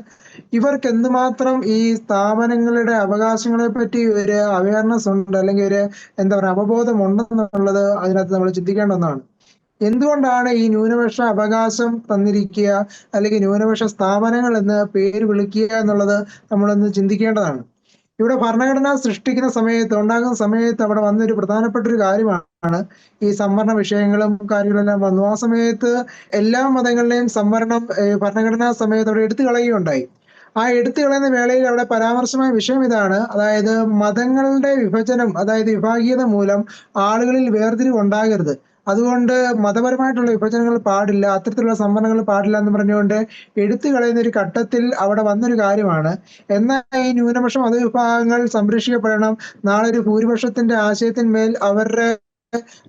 ഇവർക്ക് എന്തുമാത്രം ഈ സ്ഥാപനങ്ങളുടെ അവകാശങ്ങളെ പറ്റി ഒരു അവയർനെസ് ഉണ്ട്, അല്ലെങ്കിൽ ഒരു എന്താ പറയുക അവബോധം ഉണ്ടെന്നുള്ളത് അതിനകത്ത് നമ്മൾ ചിന്തിക്കേണ്ട ഒന്നാണ്. എന്തുകൊണ്ടാണ് ഈ ന്യൂനപക്ഷ അവകാശം തന്നിരിക്കുക അല്ലെങ്കിൽ ന്യൂനപക്ഷ സ്ഥാപനങ്ങൾ എന്ന് പേര് വിളിക്കുക എന്നുള്ളത് നമ്മളൊന്ന് ചിന്തിക്കേണ്ടതാണ്. ഇവിടെ ഭരണഘടന സൃഷ്ടിക്കുന്ന സമയത്ത്, ഉണ്ടാകുന്ന സമയത്ത് അവിടെ വന്നൊരു പ്രധാനപ്പെട്ട ഒരു കാര്യമാണ് ഈ സംവരണ വിഷയങ്ങളും കാര്യങ്ങളെല്ലാം വന്നു. ആ സമയത്ത് എല്ലാ മതങ്ങളുടെയും സംവരണം ഭരണഘടനാ സമയത്ത് അവിടെ എടുത്തു കളയുകയുണ്ടായി. ആ എടുത്തു കളയുന്ന വേളയിൽ അവിടെ പരാമർശമായ വിഷയം ഇതാണ്, അതായത് മതങ്ങളുടെ വിഭജനം, അതായത് വിഭാഗീയത മൂലം ആളുകളിൽ വേർതിരിവ് ഉണ്ടാകരുത്, അതുകൊണ്ട് മതപരമായിട്ടുള്ള വിഭജനങ്ങൾ പാടില്ല, അത്തരത്തിലുള്ള സംവരണങ്ങൾ പാടില്ല എന്ന് പറഞ്ഞുകൊണ്ട് എടുത്തു കളയുന്ന ഒരു ഘട്ടത്തിൽ അവിടെ വന്നൊരു കാര്യമാണ്. എന്നാൽ ഈ ന്യൂനപക്ഷ മതവിഭാഗങ്ങൾ സംരക്ഷിക്കപ്പെടണം, നാളെ ഒരു ഭൂരിപക്ഷത്തിന്റെ ആശയത്തിന്മേൽ അവരുടെ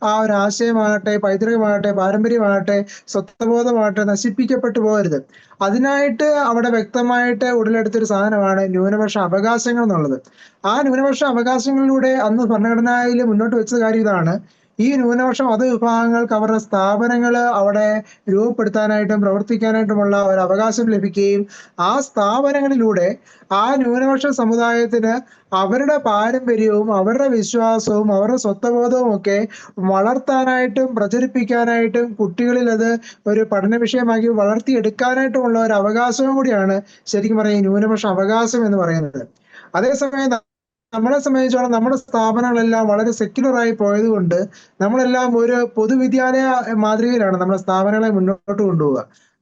ആ ഒരു ആശയമാകട്ടെ, പൈതൃകമാകട്ടെ, പാരമ്പര്യമാകട്ടെ, സ്വത്വബോധമാകട്ടെ നശിപ്പിക്കപ്പെട്ടു പോകരുത്. അതിനായിട്ട് അവിടെ വ്യക്തമായിട്ട് ഉടലെടുത്തൊരു സാധനമാണ് ന്യൂനപക്ഷ അവകാശങ്ങൾ എന്നുള്ളത്. ആ ന്യൂനപക്ഷ അവകാശങ്ങളിലൂടെ അന്ന് ഭരണഘടനയിൽ മുന്നോട്ട് വെച്ച കാര്യം ഇതാണ്, ഈ ന്യൂനപക്ഷ മതവിഭാഗങ്ങൾക്ക് അവരുടെ സ്ഥാപനങ്ങൾ അവിടെ രൂപപ്പെടുത്താനായിട്ടും പ്രവർത്തിക്കാനായിട്ടുമുള്ള ഒരു അവകാശം ലഭിക്കുകയും ആ സ്ഥാപനങ്ങളിലൂടെ ആ ന്യൂനപക്ഷ സമുദായത്തിന് അവരുടെ പാരമ്പര്യവും അവരുടെ വിശ്വാസവും അവരുടെ സ്വത്വബോധവും ഒക്കെ വളർത്താനായിട്ടും പ്രചരിപ്പിക്കാനായിട്ടും കുട്ടികളിൽ അത് ഒരു പഠന വിഷയമാക്കി വളർത്തിയെടുക്കാനായിട്ടുമുള്ള ഒരു അവകാശവും കൂടിയാണ് ശരിക്കും പറയുക ന്യൂനപക്ഷ അവകാശം എന്ന് പറയുന്നത്. അതേസമയം നമ്മളെ സംബന്ധിച്ചോളം നമ്മുടെ സ്ഥാപനങ്ങളെല്ലാം വളരെ സെക്യുലറായി പോയത് കൊണ്ട് നമ്മളെല്ലാം ഒരു പൊതുവിദ്യാലയ മാതൃകയിലാണ് നമ്മുടെ സ്ഥാപനങ്ങളെ മുന്നോട്ട് കൊണ്ടുപോവുക.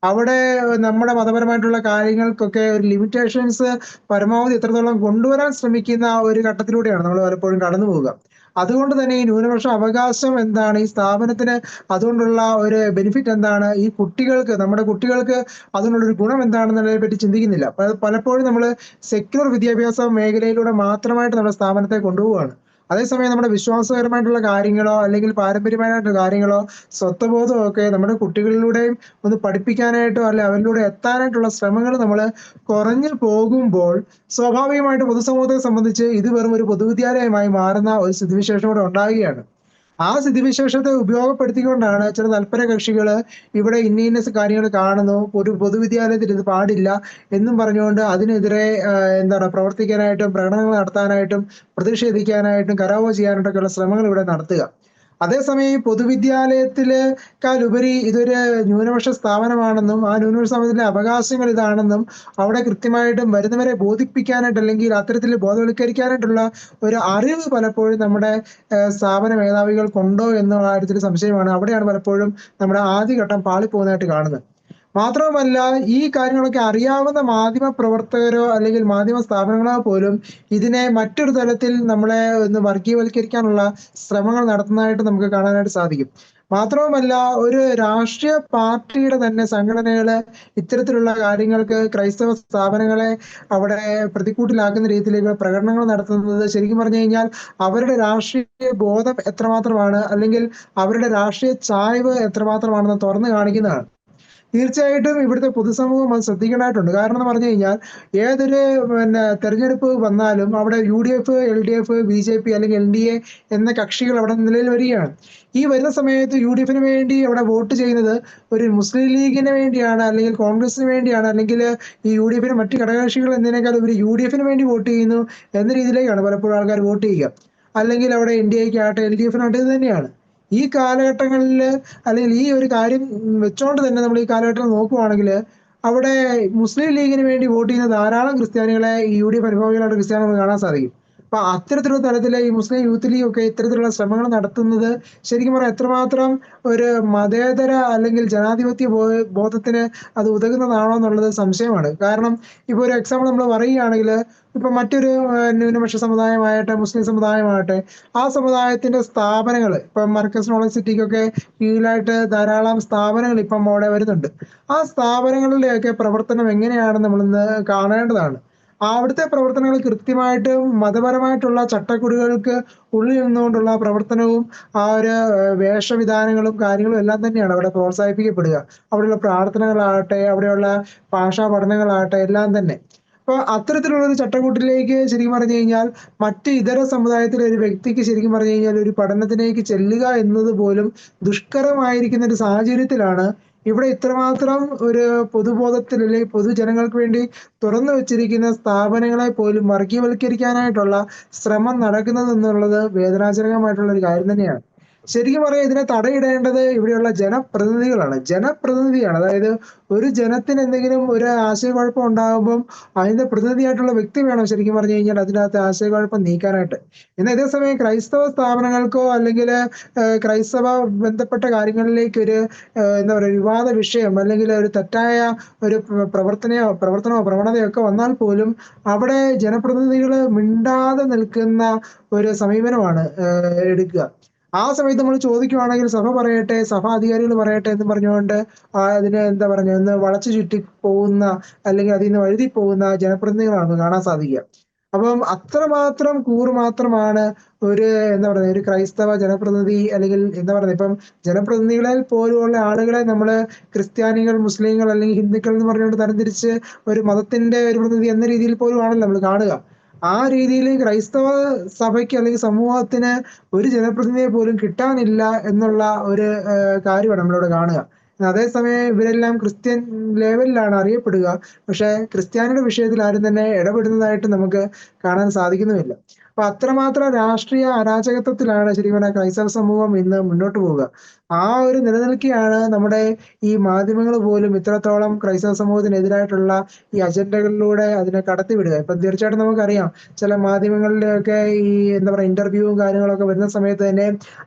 അവിടെ നമ്മുടെ മതപരമായിട്ടുള്ള കാര്യങ്ങൾക്കൊക്കെ ഒരു ലിമിറ്റേഷൻസ് പരമാവധി എത്രത്തോളം കൊണ്ടുവരാൻ ശ്രമിക്കുന്ന ഒരു ഘട്ടത്തിലൂടെയാണ് നമ്മൾ പലപ്പോഴും കടന്നു പോവുക. അതുകൊണ്ട് തന്നെ ഈ ന്യൂനപക്ഷ അവകാശം എന്താണ്, ഈ സ്ഥാപനത്തിന് അതുകൊണ്ടുള്ള ഒരു ബെനിഫിറ്റ് എന്താണ്, ഈ കുട്ടികൾക്ക്, നമ്മുടെ കുട്ടികൾക്ക് അതുകൊണ്ടുള്ള ഒരു ഗുണം എന്താണെന്നുള്ളതിനെ പറ്റി ചിന്തിക്കുന്നില്ല. പലപ്പോഴും നമ്മൾ സെക്യുലർ വിദ്യാഭ്യാസ മേഖലയിലൂടെ മാത്രമായിട്ട് നമ്മുടെ സ്ഥാപനത്തെ കൊണ്ടുപോവുകയാണ്. അതേസമയം നമ്മുടെ വിശ്വാസപരമായിട്ടുള്ള കാര്യങ്ങളോ അല്ലെങ്കിൽ പാരമ്പര്യമായിട്ടുള്ള കാര്യങ്ങളോ സ്വത്വബോധമോ ഒക്കെ നമ്മുടെ കുട്ടികളിലൂടെയും ഒന്ന് പഠിപ്പിക്കാനായിട്ടോ അല്ലെ അവരിലൂടെ എത്താനായിട്ടുള്ള ശ്രമങ്ങൾ നമ്മൾ കുറഞ്ഞു പോകുമ്പോൾ സ്വാഭാവികമായിട്ട് പൊതുസമൂഹത്തെ സംബന്ധിച്ച് ഇത് വെറും ഒരു പൊതുവിദ്യാലയമായി മാറുന്ന ഒരു സ്ഥിതിവിശേഷം കൂടെ ഉണ്ടാകുകയാണ്. ആ സ്ഥിതിവിശേഷത്തെ ഉപയോഗപ്പെടുത്തിക്കൊണ്ടാണ് ചില തൽപര കക്ഷികള് ഇവിടെ ഇന്ന കാര്യങ്ങൾ കാണുന്നു, ഒരു പൊതുവിദ്യാലയത്തിൽ ഇത് പാടില്ല എന്നും പറഞ്ഞുകൊണ്ട് അതിനെതിരെ എന്താണ് പ്രവർത്തിക്കാനായിട്ടും പ്രകടനങ്ങൾ നടത്താനായിട്ടും പ്രതിഷേധിക്കാനായിട്ടും കരാവോ ചെയ്യാനായിട്ടൊക്കെയുള്ള ശ്രമങ്ങൾ ഇവിടെ നടത്തുക. അതേസമയം ഈ പൊതുവിദ്യാലയത്തിലേക്കാൾ ഉപരി ഇതൊരു ന്യൂനപക്ഷ സ്ഥാപനമാണെന്നും ആ ന്യൂനപക്ഷ സ്ഥാപനത്തിലെ അവകാശങ്ങൾ ഇതാണെന്നും അവിടെ കൃത്യമായിട്ടും വരുന്നവരെ ബോധിപ്പിക്കാനായിട്ട് അല്ലെങ്കിൽ അത്തരത്തിൽ ബോധവൽക്കരിക്കാനായിട്ടുള്ള ഒരു അറിവ് പലപ്പോഴും നമ്മുടെ സ്ഥാപന മേധാവികൾക്കുണ്ടോ എന്ന കാര്യത്തിൽ സംശയമാണ്. അവിടെയാണ് പലപ്പോഴും നമ്മുടെ ആദ്യഘട്ടം പാളിപ്പോകുന്നതായിട്ട് കാണുന്നത്. മാത്രവുമല്ല, ഈ കാര്യങ്ങളൊക്കെ അറിയാവുന്ന മാധ്യമ പ്രവർത്തകരോ അല്ലെങ്കിൽ മാധ്യമ സ്ഥാപനങ്ങളോ പോലും ഇതിനെ മറ്റൊരു തലത്തിൽ നമ്മളെ ഒന്ന് വർഗീയവൽക്കരിക്കാനുള്ള ശ്രമങ്ങൾ നടത്തുന്നതായിട്ട് നമുക്ക് കാണാനായിട്ട് സാധിക്കും. മാത്രവുമല്ല, ഒരു രാഷ്ട്രീയ പാർട്ടിയുടെ തന്നെ സംഘടനകള് ഇത്തരത്തിലുള്ള കാര്യങ്ങൾക്ക് ക്രൈസ്തവ സ്ഥാപനങ്ങളെ അവിടെ പ്രതിക്കൂട്ടിലാക്കുന്ന രീതിയിലേക്ക് പ്രകടനങ്ങൾ നടത്തുന്നത് ശരിക്കും പറഞ്ഞു കഴിഞ്ഞാൽ അവരുടെ രാഷ്ട്രീയ ബോധം എത്രമാത്രമാണ് അല്ലെങ്കിൽ അവരുടെ രാഷ്ട്രീയ ചായ്വ് എത്രമാത്രമാണെന്ന് തുറന്നു കാണിക്കുന്നതാണ്. തീർച്ചയായിട്ടും ഇവിടുത്തെ പൊതുസമൂഹം അത് ശ്രദ്ധിക്കേണ്ടതായിട്ടുണ്ട്. കാരണം എന്ന് പറഞ്ഞു കഴിഞ്ഞാൽ ഏതൊരു തെരഞ്ഞെടുപ്പ് വന്നാലും അവിടെ UDF, LDF, BJP അല്ലെങ്കിൽ NDA എന്ന കക്ഷികൾ അവിടെ നിലയിൽ വരികയാണ്. ഈ വരുന്ന സമയത്ത് UDF വേണ്ടി അവിടെ വോട്ട് ചെയ്യുന്നത് ഒരു മുസ്ലിം ലീഗിന് വേണ്ടിയാണ് അല്ലെങ്കിൽ കോൺഗ്രസിന് വേണ്ടിയാണ് അല്ലെങ്കിൽ ഈ UDF മറ്റ് ഘടകകക്ഷികൾ എന്നതിനേക്കാൾ ഒരു UDF വേണ്ടി വോട്ട് ചെയ്യുന്നു എന്ന രീതിയിലേക്കാണ് പലപ്പോഴും ആൾക്കാർ വോട്ട് ചെയ്യുക. അല്ലെങ്കിൽ അവിടെ NDAക്ക് ആകട്ടെ LDF ഇത് തന്നെയാണ്. ഈ കാലഘട്ടങ്ങളിൽ അല്ലെങ്കിൽ ഈ ഒരു കാര്യം വെച്ചോണ്ട് തന്നെ നമ്മൾ ഈ കാലഘട്ടത്തിൽ നോക്കുവാണെങ്കിൽ അവിടെ മുസ്ലിം ലീഗിന് വേണ്ടി വോട്ട് ചെയ്യുന്ന ധാരാളം ക്രിസ്ത്യാനികളെ ഈ UDF അനുഭാവികളായിട്ട് ക്രിസ്ത്യാനികൾ കാണാൻ സാധിക്കും. അപ്പൊ അത്തരത്തിലുള്ള തലത്തിലെ ഈ മുസ്ലിം യൂത്ത് ലീഗ് ഒക്കെ ഇത്തരത്തിലുള്ള ശ്രമങ്ങൾ നടത്തുന്നത് ശരിക്കും പറഞ്ഞാൽ എത്രമാത്രം ഒരു മതേതര അല്ലെങ്കിൽ ജനാധിപത്യ ബോധത്തിന് അത് ഉതകുന്നതാണോ എന്നുള്ളത് സംശയമാണ്. കാരണം ഇപ്പൊ ഒരു എക്സാമ്പിൾ നമ്മൾ പറയുകയാണെങ്കിൽ ഇപ്പൊ മറ്റൊരു ന്യൂനപക്ഷ സമുദായമാകട്ടെ മുസ്ലിം സമുദായമാകട്ടെ ആ സമുദായത്തിന്റെ സ്ഥാപനങ്ങൾ ഇപ്പൊ മർക്കസ് നോളജ് സിറ്റിക്കൊക്കെ കീഴിലായിട്ട് ധാരാളം സ്ഥാപനങ്ങൾ ഇപ്പം അവിടെ വരുന്നുണ്ട്. ആ സ്ഥാപനങ്ങളിലെയൊക്കെ പ്രവർത്തനം എങ്ങനെയാണെന്ന് നമ്മളിന്ന് കാണേണ്ടതാണ്. അവിടുത്തെ പ്രവർത്തനങ്ങൾ കൃത്യമായിട്ടും മതപരമായിട്ടുള്ള ചട്ടക്കൂടുകൾക്ക് ഉള്ളിൽ നിന്നുകൊണ്ടുള്ള പ്രവർത്തനവും ആ ഒരു വേഷവിധാനങ്ങളും കാര്യങ്ങളും എല്ലാം തന്നെയാണ് അവിടെ പ്രോത്സാഹിപ്പിക്കപ്പെടുക. അവിടെയുള്ള പ്രാർത്ഥനകളാകട്ടെ അവിടെയുള്ള ഭാഷാ പഠനങ്ങളാകട്ടെ എല്ലാം തന്നെ. അപ്പൊ അത്തരത്തിലുള്ള ഒരു ചട്ടക്കൂട്ടിലേക്ക് ശരിക്കും പറഞ്ഞു കഴിഞ്ഞാൽ മറ്റ് ഇതര സമുദായത്തിലെ ഒരു വ്യക്തിക്ക് ശരിക്കും പറഞ്ഞു കഴിഞ്ഞാൽ ഒരു പഠനത്തിലേക്ക് ചെല്ലുക എന്നത് പോലും ദുഷ്കരമായിരിക്കുന്ന ഒരു സാഹചര്യത്തിലാണ് ഇവിടെ ഇത്രമാത്രം ഒരു പൊതുബോധത്തിൽ അല്ലെങ്കിൽ പൊതുജനങ്ങൾക്ക് വേണ്ടി തുറന്നു വെച്ചിരിക്കുന്ന സ്ഥാപനങ്ങളെ പോലും വർഗീയവൽക്കരിക്കാനായിട്ടുള്ള ശ്രമം നടക്കുന്നത് എന്നുള്ളത് വേദനാജനകമായിട്ടുള്ള ഒരു കാര്യം തന്നെയാണ്. ശരിക്കും പറയാം ഇതിനെ തടയിടേണ്ടത് ഇവിടെയുള്ള ജനപ്രതിനിധിയാണ്. അതായത് ഒരു ജനത്തിന് എന്തെങ്കിലും ഒരു ആശയക്കുഴപ്പം ഉണ്ടാകുമ്പം അതിന്റെ പ്രതിനിധിയായിട്ടുള്ള വ്യക്തി വേണം ശരിക്കും പറഞ്ഞു കഴിഞ്ഞാൽ അതിനകത്ത് ആശയക്കുഴപ്പം നീക്കാനായിട്ട്. എന്നാൽ ഇതേസമയം ക്രൈസ്തവ സ്ഥാപനങ്ങൾക്കോ അല്ലെങ്കിൽ ക്രൈസ്തവ ബന്ധപ്പെട്ട കാര്യങ്ങളിലേക്ക് ഒരു എന്താ പറയുക വിവാദ വിഷയം അല്ലെങ്കിൽ ഒരു തെറ്റായ ഒരു പ്രവണതയോ ഒക്കെ വന്നാൽ പോലും അവിടെ ജനപ്രതിനിധികൾ മിണ്ടാതെ നിൽക്കുന്ന ഒരു സമീപനമാണ് എടുക്കുക. ആ സമയത്ത് നമ്മൾ ചോദിക്കുവാണെങ്കിൽ സഭ പറയട്ടെ, സഭാ അധികാരികൾ പറയട്ടെ എന്ന് പറഞ്ഞുകൊണ്ട് അതിനെ എന്താ പറയുക ഒന്ന് വളച്ചു ചുറ്റി പോകുന്ന അല്ലെങ്കിൽ അതിൽ നിന്ന് വഴുതി പോകുന്ന ജനപ്രതിനിധികളാണ് കാണാൻ സാധിക്കുക. അപ്പം അത്രമാത്രം മാത്രമാണ് ഒരു എന്താ പറയുക ഒരു ക്രൈസ്തവ ജനപ്രതിനിധി അല്ലെങ്കിൽ എന്താ പറയുക ഇപ്പം ജനപ്രതിനിധികളിൽ പോലുള്ള ആളുകളെ നമ്മൾ ക്രിസ്ത്യാനികൾ, മുസ്ലിങ്ങൾ അല്ലെങ്കിൽ ഹിന്ദുക്കൾ എന്ന് പറഞ്ഞുകൊണ്ട് തരംതിരിച്ച് ഒരു മതത്തിന്റെ ഒരു പ്രതിനിധി എന്ന രീതിയിൽ പോലും ആണല്ലോ നമ്മൾ കാണുക. ആ രീതിയിൽ ക്രൈസ്തവ സഭയ്ക്ക് അല്ലെങ്കിൽ സമൂഹത്തിന് ഒരു ജനപ്രതിനിധിയെ പോലും കിട്ടാനില്ല എന്നുള്ള ഒരു കാര്യമാണ് നമ്മളിവിടെ കാണുക. അതേസമയം ഇവരെല്ലാം ക്രിസ്ത്യൻ ലെവലിലാണ് അറിയപ്പെടുക. പക്ഷെ ക്രിസ്ത്യാനിയുടെ വിഷയത്തിൽ ആരും തന്നെ ഇടപെടുന്നതായിട്ട് നമുക്ക് കാണാൻ സാധിക്കുന്നുമില്ല. അപ്പൊ അത്രമാത്രം രാഷ്ട്രീയ അരാജകത്വത്തിലാണ് ശരിക്കും പറഞ്ഞാൽ ക്രൈസ്തവ സമൂഹം ഇന്ന് മുന്നോട്ട് പോവുക. ആ ഒരു നിലനിൽക്കെയാണ് നമ്മുടെ ഈ മാധ്യമങ്ങൾ പോലും ഇത്രത്തോളം ക്രൈസ്തവ സമൂഹത്തിനെതിരായിട്ടുള്ള ഈ അജണ്ടകളിലൂടെ അതിനെ കടത്തിവിടുക. ഇപ്പം തീർച്ചയായിട്ടും നമുക്കറിയാം ചില മാധ്യമങ്ങളിലൊക്കെ ഈ എന്താ പറയുക ഇന്റർവ്യൂവും കാര്യങ്ങളൊക്കെ വരുന്ന സമയത്ത് തന്നെ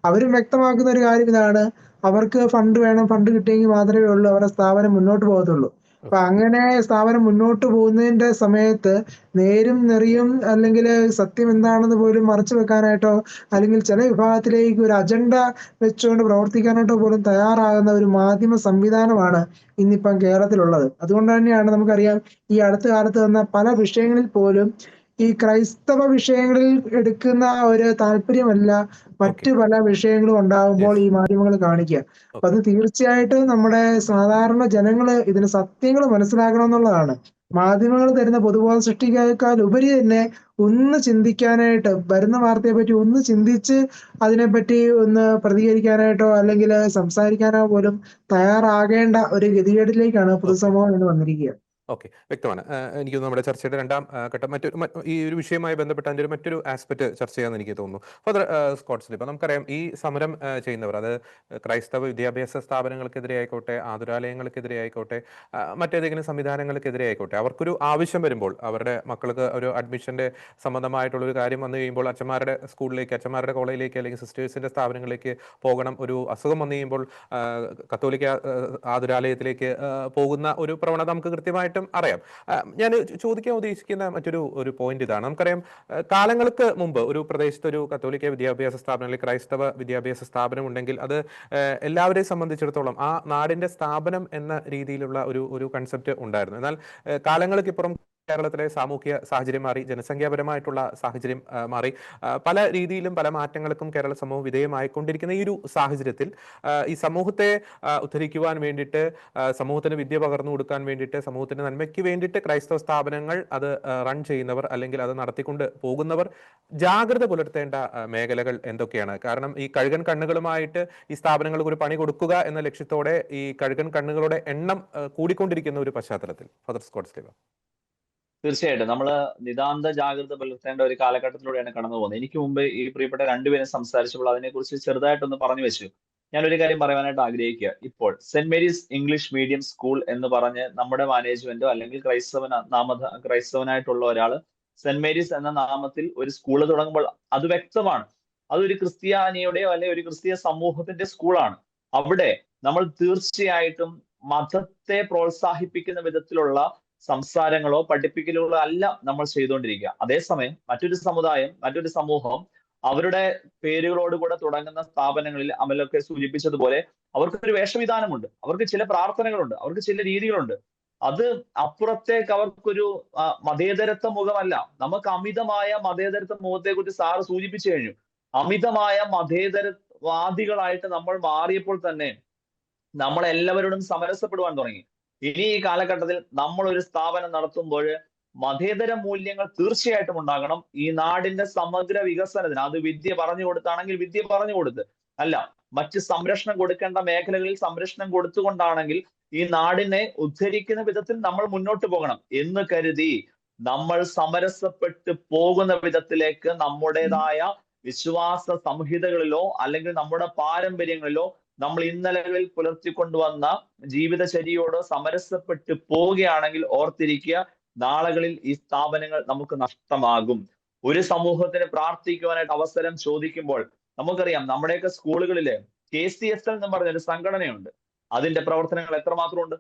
അവരും വ്യക്തമാക്കുന്ന ഒരു കാര്യം ഇതാണ്, അവർക്ക് ഫണ്ട് വേണം, ഫണ്ട് കിട്ടിയെങ്കിൽ മാത്രമേ ഉള്ളൂ അവരുടെ സ്ഥാപനം മുന്നോട്ട് പോകത്തുള്ളൂ. അപ്പൊ അങ്ങനെ സ്ഥാപനം മുന്നോട്ട് പോകുന്നതിന്റെ സമയത്ത് നേരും നെറിയും അല്ലെങ്കിൽ സത്യം എന്താണെന്ന് പോലും മറച്ചു വെക്കാനായിട്ടോ അല്ലെങ്കിൽ ചില വിഭാഗത്തിലേക്ക് ഒരു അജണ്ട വെച്ചുകൊണ്ട് പ്രവർത്തിക്കാനായിട്ടോ പോലും തയ്യാറാകുന്ന ഒരു മാധ്യമ സംവിധാനമാണ് ഇന്നിപ്പം കേരളത്തിലുള്ളത്. അതുകൊണ്ട് തന്നെയാണ് നമുക്കറിയാം ഈ അടുത്ത കാലത്ത് വന്ന പല വിഷയങ്ങളിൽ പോലും ഈ ക്രൈസ്തവ വിഷയങ്ങളിൽ എടുക്കുന്ന ഒരു താല്പര്യമല്ല മറ്റു പല വിഷയങ്ങളും ഉണ്ടാകുമ്പോൾ ഈ മാധ്യമങ്ങൾ കാണിക്കുക. അപ്പൊ അത് തീർച്ചയായിട്ടും നമ്മുടെ സാധാരണ ജനങ്ങള് ഇതിന് സത്യങ്ങൾ മനസ്സിലാക്കണം എന്നുള്ളതാണ്. മാധ്യമങ്ങൾ തരുന്ന പൊതുബോധം സൃഷ്ടിക്കാൽ ഉപരി തന്നെ ഒന്ന് ചിന്തിക്കാനായിട്ട്, വരുന്ന വാർത്തയെ പറ്റി ഒന്ന് ചിന്തിച്ച് അതിനെപ്പറ്റി ഒന്ന് പ്രതികരിക്കാനായിട്ടോ അല്ലെങ്കിൽ സംസാരിക്കാനോ പോലും തയ്യാറാകേണ്ട ഒരു ഗതികേടിലേക്കാണ് പൊതുസമൂഹം ഇന്ന് വന്നിരിക്കുക. ഓക്കെ, വ്യക്തമാണ്. എനിക്ക് തോന്നുന്നു നമ്മുടെ ചർച്ചയുടെ രണ്ടാം ഘട്ടം ഈ ഒരു വിഷയവുമായി ബന്ധപ്പെട്ട അതിൻ്റെ മറ്റൊരു ആസ്പെക്ട് ചർച്ച ചെയ്യാമെന്ന് എനിക്ക് തോന്നുന്നു. ഫാദർ സ്കോട്ട് സ്ലിപ്പ്, നമുക്കറിയാം ഈ സമരം ചെയ്യുന്നവർ, അത് ക്രൈസ്തവ വിദ്യാഭ്യാസ സ്ഥാപനങ്ങൾക്കെതിരെ ആയിക്കോട്ടെ, ആതുരാലയങ്ങൾക്കെതിരെ ആയിക്കോട്ടെ, മറ്റേതെങ്കിലും സംവിധാനങ്ങൾക്കെതിരെ ആയിക്കോട്ടെ, അവർക്കൊരു ആവശ്യം വരുമ്പോൾ, അവരുടെ മക്കൾക്ക് ഒരു അഡ്മിഷന്റെ സംബന്ധമായിട്ടുള്ള ഒരു കാര്യം വന്നു കഴിയുമ്പോൾ അച്ഛന്മാരുടെ സ്കൂളിലേക്ക്, അച്ഛന്മാരുടെ കോളേജിലേക്ക് അല്ലെങ്കിൽ സിസ്റ്റേഴ്സിന്റെ സ്ഥാപനങ്ങളിലേക്ക് പോകണം, ഒരു അസുഖം വന്നു കഴിയുമ്പോൾ കത്തോലിക്ക ആതുരാലയത്തിലേക്ക് പോകുന്ന ഒരു പ്രവണത നമുക്ക് കൃത്യമായിട്ട് അറിയാം. ഞാൻ ചോദിക്കാൻ ഉദ്ദേശിക്കുന്ന മറ്റൊരു പോയിന്റ് ഇതാണ്. നമുക്കറിയാം കാലങ്ങൾക്ക് മുമ്പ് ഒരു പ്രദേശത്ത് ഒരു കത്തോലിക്ക വിദ്യാഭ്യാസ സ്ഥാപനം അല്ലെങ്കിൽ ക്രൈസ്തവ വിദ്യാഭ്യാസ സ്ഥാപനം ഉണ്ടെങ്കിൽ അത് എല്ലാവരെയും സംബന്ധിച്ചിടത്തോളം ആ നാടിന്റെ സ്ഥാപനം എന്ന രീതിയിലുള്ള ഒരു കൺസെപ്റ്റ് ഉണ്ടായിരുന്നു. എന്നാൽ കാലങ്ങൾക്കിപ്പുറം കേരളത്തിലെ സാമൂഹ്യ സാഹചര്യം മാറി, ജനസംഖ്യാപരമായിട്ടുള്ള സാഹചര്യം മാറി, പല രീതിയിലും പല മാറ്റങ്ങൾക്കും കേരള സമൂഹം വിധേയമായിക്കൊണ്ടിരിക്കുന്ന ഈ ഒരു സാഹചര്യത്തിൽ ഈ സമൂഹത്തെ ഉദ്ധരിക്കുവാൻ വേണ്ടിയിട്ട്, സമൂഹത്തിന് വിദ്യ പകർന്നു കൊടുക്കാൻ വേണ്ടിയിട്ട്, സമൂഹത്തിന്റെ നന്മയ്ക്ക് വേണ്ടിയിട്ട് ക്രൈസ്തവ സ്ഥാപനങ്ങൾ അത് റൺ ചെയ്യുന്നവർ അല്ലെങ്കിൽ അത് നടത്തിക്കൊണ്ട് പോകുന്നവർ ജാഗ്രത പുലർത്തേണ്ട മേഖലകൾ എന്തൊക്കെയാണ്? കാരണം ഈ കഴുകൻ കണ്ണുകളുമായിട്ട് ഈ സ്ഥാപനങ്ങൾക്ക് ഒരു പണി കൊടുക്കുക എന്ന ലക്ഷ്യത്തോടെ ഈ കഴുകൻ കണ്ണുകളുടെ എണ്ണം കൂടിക്കൊണ്ടിരിക്കുന്ന ഒരു പശ്ചാത്തലത്തിൽ ഫാദർ സ്കോട്ട് സ്ലിപ്പ്. തീർച്ചയായിട്ടും നമ്മൾ നിതാന്ത ജാഗ്രത പുലർത്തേണ്ട ഒരു കാലഘട്ടത്തിലൂടെയാണ് കടന്നു പോകുന്നത്. എനിക്ക് മുമ്പ് ഈ പ്രിയപ്പെട്ട രണ്ടുപേരും സംസാരിച്ചപ്പോൾ അതിനെക്കുറിച്ച് ചെറുതായിട്ടൊന്ന് പറഞ്ഞു വെച്ചു. ഞാനൊരു കാര്യം പറയാനായിട്ട് ആഗ്രഹിക്കുക. ഇപ്പോൾ saint Mary's English medium school എന്ന് പറഞ്ഞ് നമ്മുടെ മാനേജ്മെന്റോ അല്ലെങ്കിൽ ക്രൈസ്തവനായിട്ടുള്ള ഒരാൾ സെന്റ് മേരീസ് എന്ന നാമത്തിൽ ഒരു സ്കൂൾ തുടങ്ങുമ്പോൾ അത് വ്യക്തമാണ്, അതൊരു ക്രിസ്ത്യാനിയുടെയോ അല്ലെങ്കിൽ ഒരു ക്രിസ്തീയ സമൂഹത്തിന്റെ സ്കൂളാണ്. അവിടെ നമ്മൾ തീർച്ചയായിട്ടും മതത്തെ പ്രോത്സാഹിപ്പിക്കുന്ന വിധത്തിലുള്ള സംസാരങ്ങളോ പഠിപ്പിക്കലുകളോ അല്ല നമ്മൾ ചെയ്തുകൊണ്ടിരിക്കുക. അതേസമയം മറ്റൊരു സമുദായം, മറ്റൊരു സമൂഹം അവരുടെ പേരുകളോടുകൂടെ തുടങ്ങുന്ന സ്ഥാപനങ്ങളിൽ അമലൊക്കെ സൂചിപ്പിച്ചതുപോലെ അവർക്കൊരു വേഷവിധാനമുണ്ട്, അവർക്ക് ചില പ്രാർത്ഥനകളുണ്ട്, അവർക്ക് ചില രീതികളുണ്ട്. അത് അപ്പുറത്തേക്ക് അവർക്കൊരു മതേതരത്വ മുഖമല്ല. നമുക്ക് അമിതമായ മതേതരത്വ മുഖത്തെ കുറിച്ച് സാറ് സൂചിപ്പിച്ചു കഴിഞ്ഞു. അമിതമായ മതേതരവാദികളായിട്ട് നമ്മൾ മാറിയപ്പോൾ തന്നെ നമ്മളെല്ലാവരോടും സമരസപ്പെടുവാൻ തുടങ്ങി. ഇനി ഈ കാലഘട്ടത്തിൽ നമ്മൾ ഒരു സ്ഥാപനം നടത്തുമ്പോൾ മതേതര മൂല്യങ്ങൾ തീർച്ചയായിട്ടും ഉണ്ടാകണം. ഈ നാടിന്റെ സമഗ്ര വികസനത്തിന് അത് വിദ്യ പറഞ്ഞു കൊടുത്താണെങ്കിൽ വിദ്യ പറഞ്ഞു കൊടുത്ത്, അല്ല മറ്റ് സംരക്ഷണം കൊടുക്കേണ്ട മേഖലകളിൽ സംരക്ഷണം കൊടുത്തുകൊണ്ടാണെങ്കിൽ ഈ നാടിനെ ഉദ്ധരിക്കുന്ന വിധത്തിൽ നമ്മൾ മുന്നോട്ട് പോകണം എന്ന് കരുതി നമ്മൾ സമരസപ്പെട്ട് പോകുന്ന വിധത്തിലേക്ക് നമ്മുടേതായ വിശ്വാസ സംഹിതകളിലോ അല്ലെങ്കിൽ നമ്മുടെ പാരമ്പര്യങ്ങളിലോ നമ്മൾ ഇന്നലകളിൽ പുലർത്തിക്കൊണ്ടുവന്ന ജീവിതചര്യയോട് സമരസപ്പെട്ട് പോവുകയാണെങ്കിൽ ഓർത്തിരിക്കുക, നാളുകളിൽ ഈ സ്ഥാപനങ്ങൾ നമുക്ക് നഷ്ടമാകും. ഒരു സമൂഹത്തിന് പ്രാർത്ഥിക്കുവാനായിട്ട് അവസരം ചോദിക്കുമ്പോൾ നമുക്കറിയാം നമ്മുടെയൊക്കെ സ്കൂളുകളില് KCSL എന്ന് പറഞ്ഞൊരു സംഘടനയുണ്ട്. അതിന്റെ പ്രവർത്തനങ്ങൾ എത്രമാത്രം ഉണ്ട്?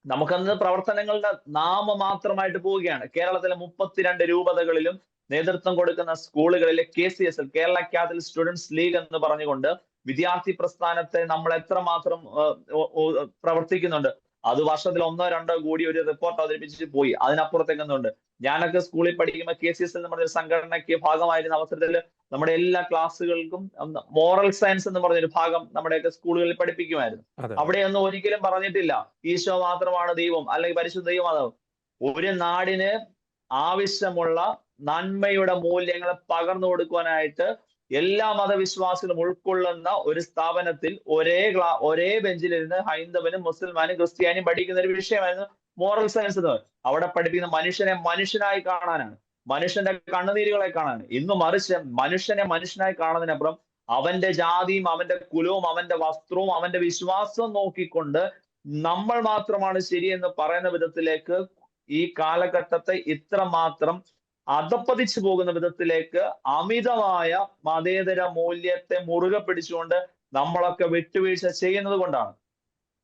നമുക്കന്ന് പ്രവർത്തനങ്ങളുടെ നാമമാത്രമായിട്ട് പോവുകയാണ്. കേരളത്തിലെ 32 രൂപതകളിലും നേതൃത്വം കൊടുക്കുന്ന സ്കൂളുകളിലെ KCSL, Kerala Catholic students league എന്ന് പറഞ്ഞുകൊണ്ട് വിദ്യാർത്ഥി പ്രസ്ഥാനത്തെ നമ്മൾ എത്രമാത്രം പ്രവർത്തിക്കുന്നുണ്ട്. അത് വർഷത്തിൽ 1-2 കൂടി ഒരു റിപ്പോർട്ട് അവതരിപ്പിച്ചിട്ട് പോയി. അതിനപ്പുറത്തേക്ക് എന്തുണ്ട്? ഞാനൊക്കെ സ്കൂളിൽ പഠിക്കുമ്പോൾ KCSL എന്ന് പറഞ്ഞ സംഘടനയ്ക്ക് ഭാഗമായിരുന്ന അവസരത്തിൽ നമ്മുടെ എല്ലാ ക്ലാസ്സുകൾക്കും മോറൽ സയൻസ് എന്ന് പറഞ്ഞൊരു ഭാഗം നമ്മുടെയൊക്കെ സ്കൂളുകളിൽ പഠിപ്പിക്കുമായിരുന്നു. അവിടെയൊന്നും ഒരിക്കലും പറഞ്ഞിട്ടില്ല ഈശോ മാത്രമാണ് ദൈവം അല്ലെങ്കിൽ പരിശുദ്ധ ദൈവമാതാവ്. ഒരു നാടിന് ആവശ്യമുള്ള നന്മയുടെ മൂല്യങ്ങൾ പകർന്നു കൊടുക്കുവാനായിട്ട് എല്ലാ മതവിശ്വാസികളും ഉൾക്കൊള്ളുന്ന ഒരു സ്ഥാപനത്തിൽ ഒരേ ബെഞ്ചിലിരുന്ന് ഹൈന്ദവനും മുസൽമാനും ക്രിസ്ത്യാനിയും പഠിക്കുന്ന ഒരു വിഷയമായിരുന്നു മോറൽ സയൻസ് എന്ന്. അവിടെ പഠിപ്പിക്കുന്ന മനുഷ്യനെ മനുഷ്യനായി കാണാനാണ്, മനുഷ്യന്റെ കണ്ണുനീരുകളെ കാണാൻ. ഇന്ന് മറിച്ച് മനുഷ്യനെ മനുഷ്യനായി കാണുന്നതിനപ്പുറം അവന്റെ ജാതിയും അവന്റെ കുലവും അവന്റെ വസ്ത്രവും അവന്റെ വിശ്വാസവും നോക്കിക്കൊണ്ട് നമ്മൾ മാത്രമാണ് ശരിയെന്ന് പറയുന്ന വിധത്തിലേക്ക് ഈ കാലഘട്ടത്തെ ഇത്രമാത്രം അധപ്പതിച്ചു പോകുന്ന വിധത്തിലേക്ക് അമിതമായ മതേതര മൂല്യത്തെ മുറുകെ പിടിച്ചുകൊണ്ട് നമ്മളൊക്കെ വിട്ടുവീഴ്ച ചെയ്യുന്നത് കൊണ്ടാണ്.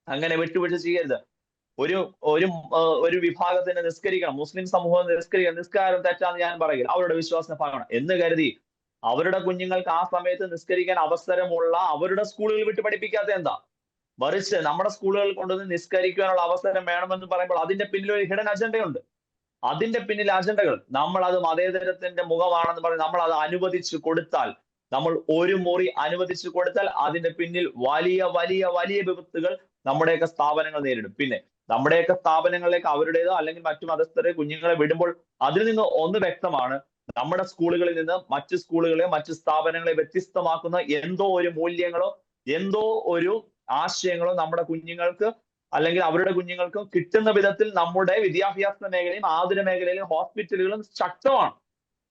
അങ്ങനെ വിട്ടുവീഴ്ച ചെയ്യരുത്. ഒരു ഒരു ഒരു വിഭാഗത്തിന് നിസ്കരിക്കണം, മുസ്ലിം സമൂഹം നിസ്കരിക്കണം, നിസ്കാരം തെറ്റാന്ന് ഞാൻ പറയില്ല, അവരുടെ വിശ്വാസ ഭാഗമാണ് എന്ന് കരുതി അവരുടെ കുഞ്ഞുങ്ങൾക്ക് ആ സമയത്ത് നിസ്കരിക്കാൻ അവസരമുള്ള അവരുടെ സ്കൂളുകൾ വിട്ട് പഠിപ്പിക്കാത്ത എന്താ? മറിച്ച് നമ്മുടെ സ്കൂളുകളിൽ കൊണ്ടുവന്ന് നിസ്കരിക്കാനുള്ള അവസരം വേണമെന്ന് പറയുമ്പോൾ അതിന്റെ പിന്നിൽ ഒരു ഹിഡൻ അജണ്ടയുണ്ട്. അതിന്റെ പിന്നിൽ അജണ്ടകൾ, നമ്മൾ അത് മതേതരത്തിന്റെ മുഖമാണെന്ന് പറഞ്ഞ് നമ്മൾ അത് അനുവദിച്ചു കൊടുത്താൽ, നമ്മൾ ഒരു മുറി അനുവദിച്ചു കൊടുത്താൽ അതിന്റെ പിന്നിൽ വലിയ വലിയ വലിയ വിപത്തുകൾ നമ്മുടെയൊക്കെ സ്ഥാപനങ്ങൾ നേരിടും. പിന്നെ നമ്മുടെയൊക്കെ സ്ഥാപനങ്ങളിലേക്ക് അവരുടേതോ അല്ലെങ്കിൽ മറ്റു മതസ്ഥരെ കുഞ്ഞുങ്ങളെ വിടുമ്പോൾ അതിൽ നിന്ന് ഒന്ന് വ്യക്തമാണ്, നമ്മുടെ സ്കൂളുകളിൽ നിന്ന് മറ്റു സ്കൂളുകളെ മറ്റു സ്ഥാപനങ്ങളെ വ്യത്യസ്തമാക്കുന്ന എന്തോ ഒരു മൂല്യങ്ങളോ എന്തോ ഒരു ആശയങ്ങളോ നമ്മുടെ കുഞ്ഞുങ്ങൾക്ക് അല്ലെങ്കിൽ അവരുടെ കുഞ്ഞുങ്ങൾക്കും കിട്ടുന്ന വിധത്തിൽ നമ്മുടെ വിദ്യാഭ്യാസ മേഖലയും ആതുര മേഖലയിലും ഹോസ്പിറ്റലുകളും ശക്തമാണ്.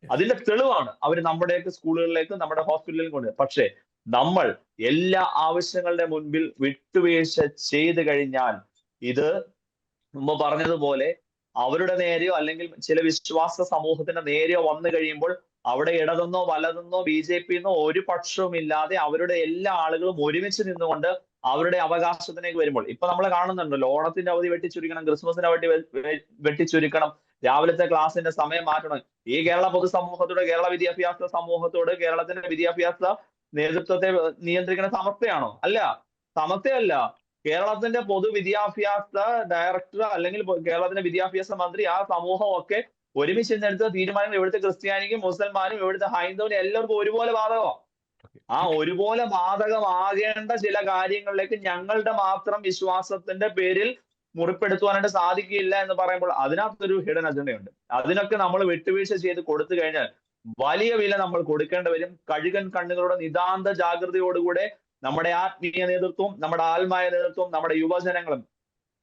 അതിന്റെ തെളിവാണ് അവർ നമ്മുടെയൊക്കെ സ്കൂളുകളിലേക്ക് നമ്മുടെ ഹോസ്പിറ്റലിലും കൊണ്ട്. പക്ഷേ നമ്മൾ എല്ലാ ആവശ്യങ്ങളുടെ മുൻപിൽ വിട്ടുവീഴ്ച ചെയ്തു കഴിഞ്ഞാൽ ഇത് മുമ്പ് പറഞ്ഞതുപോലെ അവരുടെ നേരെയോ അല്ലെങ്കിൽ ചില വിശ്വാസ സമൂഹത്തിന്റെ നേരെയോ വന്നു കഴിയുമ്പോൾ അവിടെ ഇടതെന്നോ വലതെന്നോ BJP എന്നോ ഒരു പക്ഷവും ഇല്ലാതെ അവരുടെ എല്ലാ ആളുകളും ഒരുമിച്ച് നിന്നുകൊണ്ട് അവരുടെ അവകാശത്തിലേക്ക് വരുമ്പോൾ, ഇപ്പൊ നമ്മൾ കാണുന്നുണ്ടല്ലോ, ഓണത്തിന്റെ അവധി വെട്ടിച്ചുരുക്കണം, ക്രിസ്മസിന്റെ അവധി വെട്ടിച്ചുരുക്കണം, രാവിലത്തെ ക്ലാസ്സിന്റെ സമയം മാറ്റണം. ഈ കേരള പൊതുസമൂഹത്തോട്, കേരള വിദ്യാഭ്യാസ സമൂഹത്തോട് കേരളത്തിന്റെ വിദ്യാഭ്യാസ നേതൃത്വത്തെ നിയന്ത്രിക്കുന്ന സമസ്തയാണോ? അല്ല, സമസ്തയല്ല. കേരളത്തിന്റെ പൊതുവിദ്യാഭ്യാസ ഡയറക്ടർ അല്ലെങ്കിൽ കേരളത്തിന്റെ വിദ്യാഭ്യാസ മന്ത്രി, ആ സമൂഹം ഒക്കെ ഒരുമിച്ച് എടുത്ത തീരുമാനങ്ങൾ ഇവിടുത്തെ ക്രിസ്ത്യാനിക്കും മുസൽമാനും ഇവിടുത്തെ ഹൈന്ദവനും എല്ലാവർക്കും ഒരുപോലെ ബാധകമാണ്. ആ ഒരുപോലെ ബാധകമാകേണ്ട ചില കാര്യങ്ങളിലേക്ക് ഞങ്ങളുടെ മാത്രം വിശ്വാസത്തിന്റെ പേരിൽ മുറിപ്പെടുത്തുവാനായിട്ട് സാധിക്കില്ല എന്ന് പറയുമ്പോൾ അതിനകത്തൊരു ഹിഡൻ അജണ്ടയുണ്ട്. അതിനൊക്കെ നമ്മൾ വിട്ടുവീഴ്ച ചെയ്ത് കൊടുത്തു കഴിഞ്ഞാൽ വലിയ വില നമ്മൾ കൊടുക്കേണ്ടി വരും. കഴുകൻ കണ്ണുകളുടെ നിതാന്ത ജാഗ്രതയോടുകൂടെ നമ്മുടെ ആത്മീയ നേതൃത്വവും നമ്മുടെ ആത്മായ നേതൃത്വവും നമ്മുടെ യുവജനങ്ങളും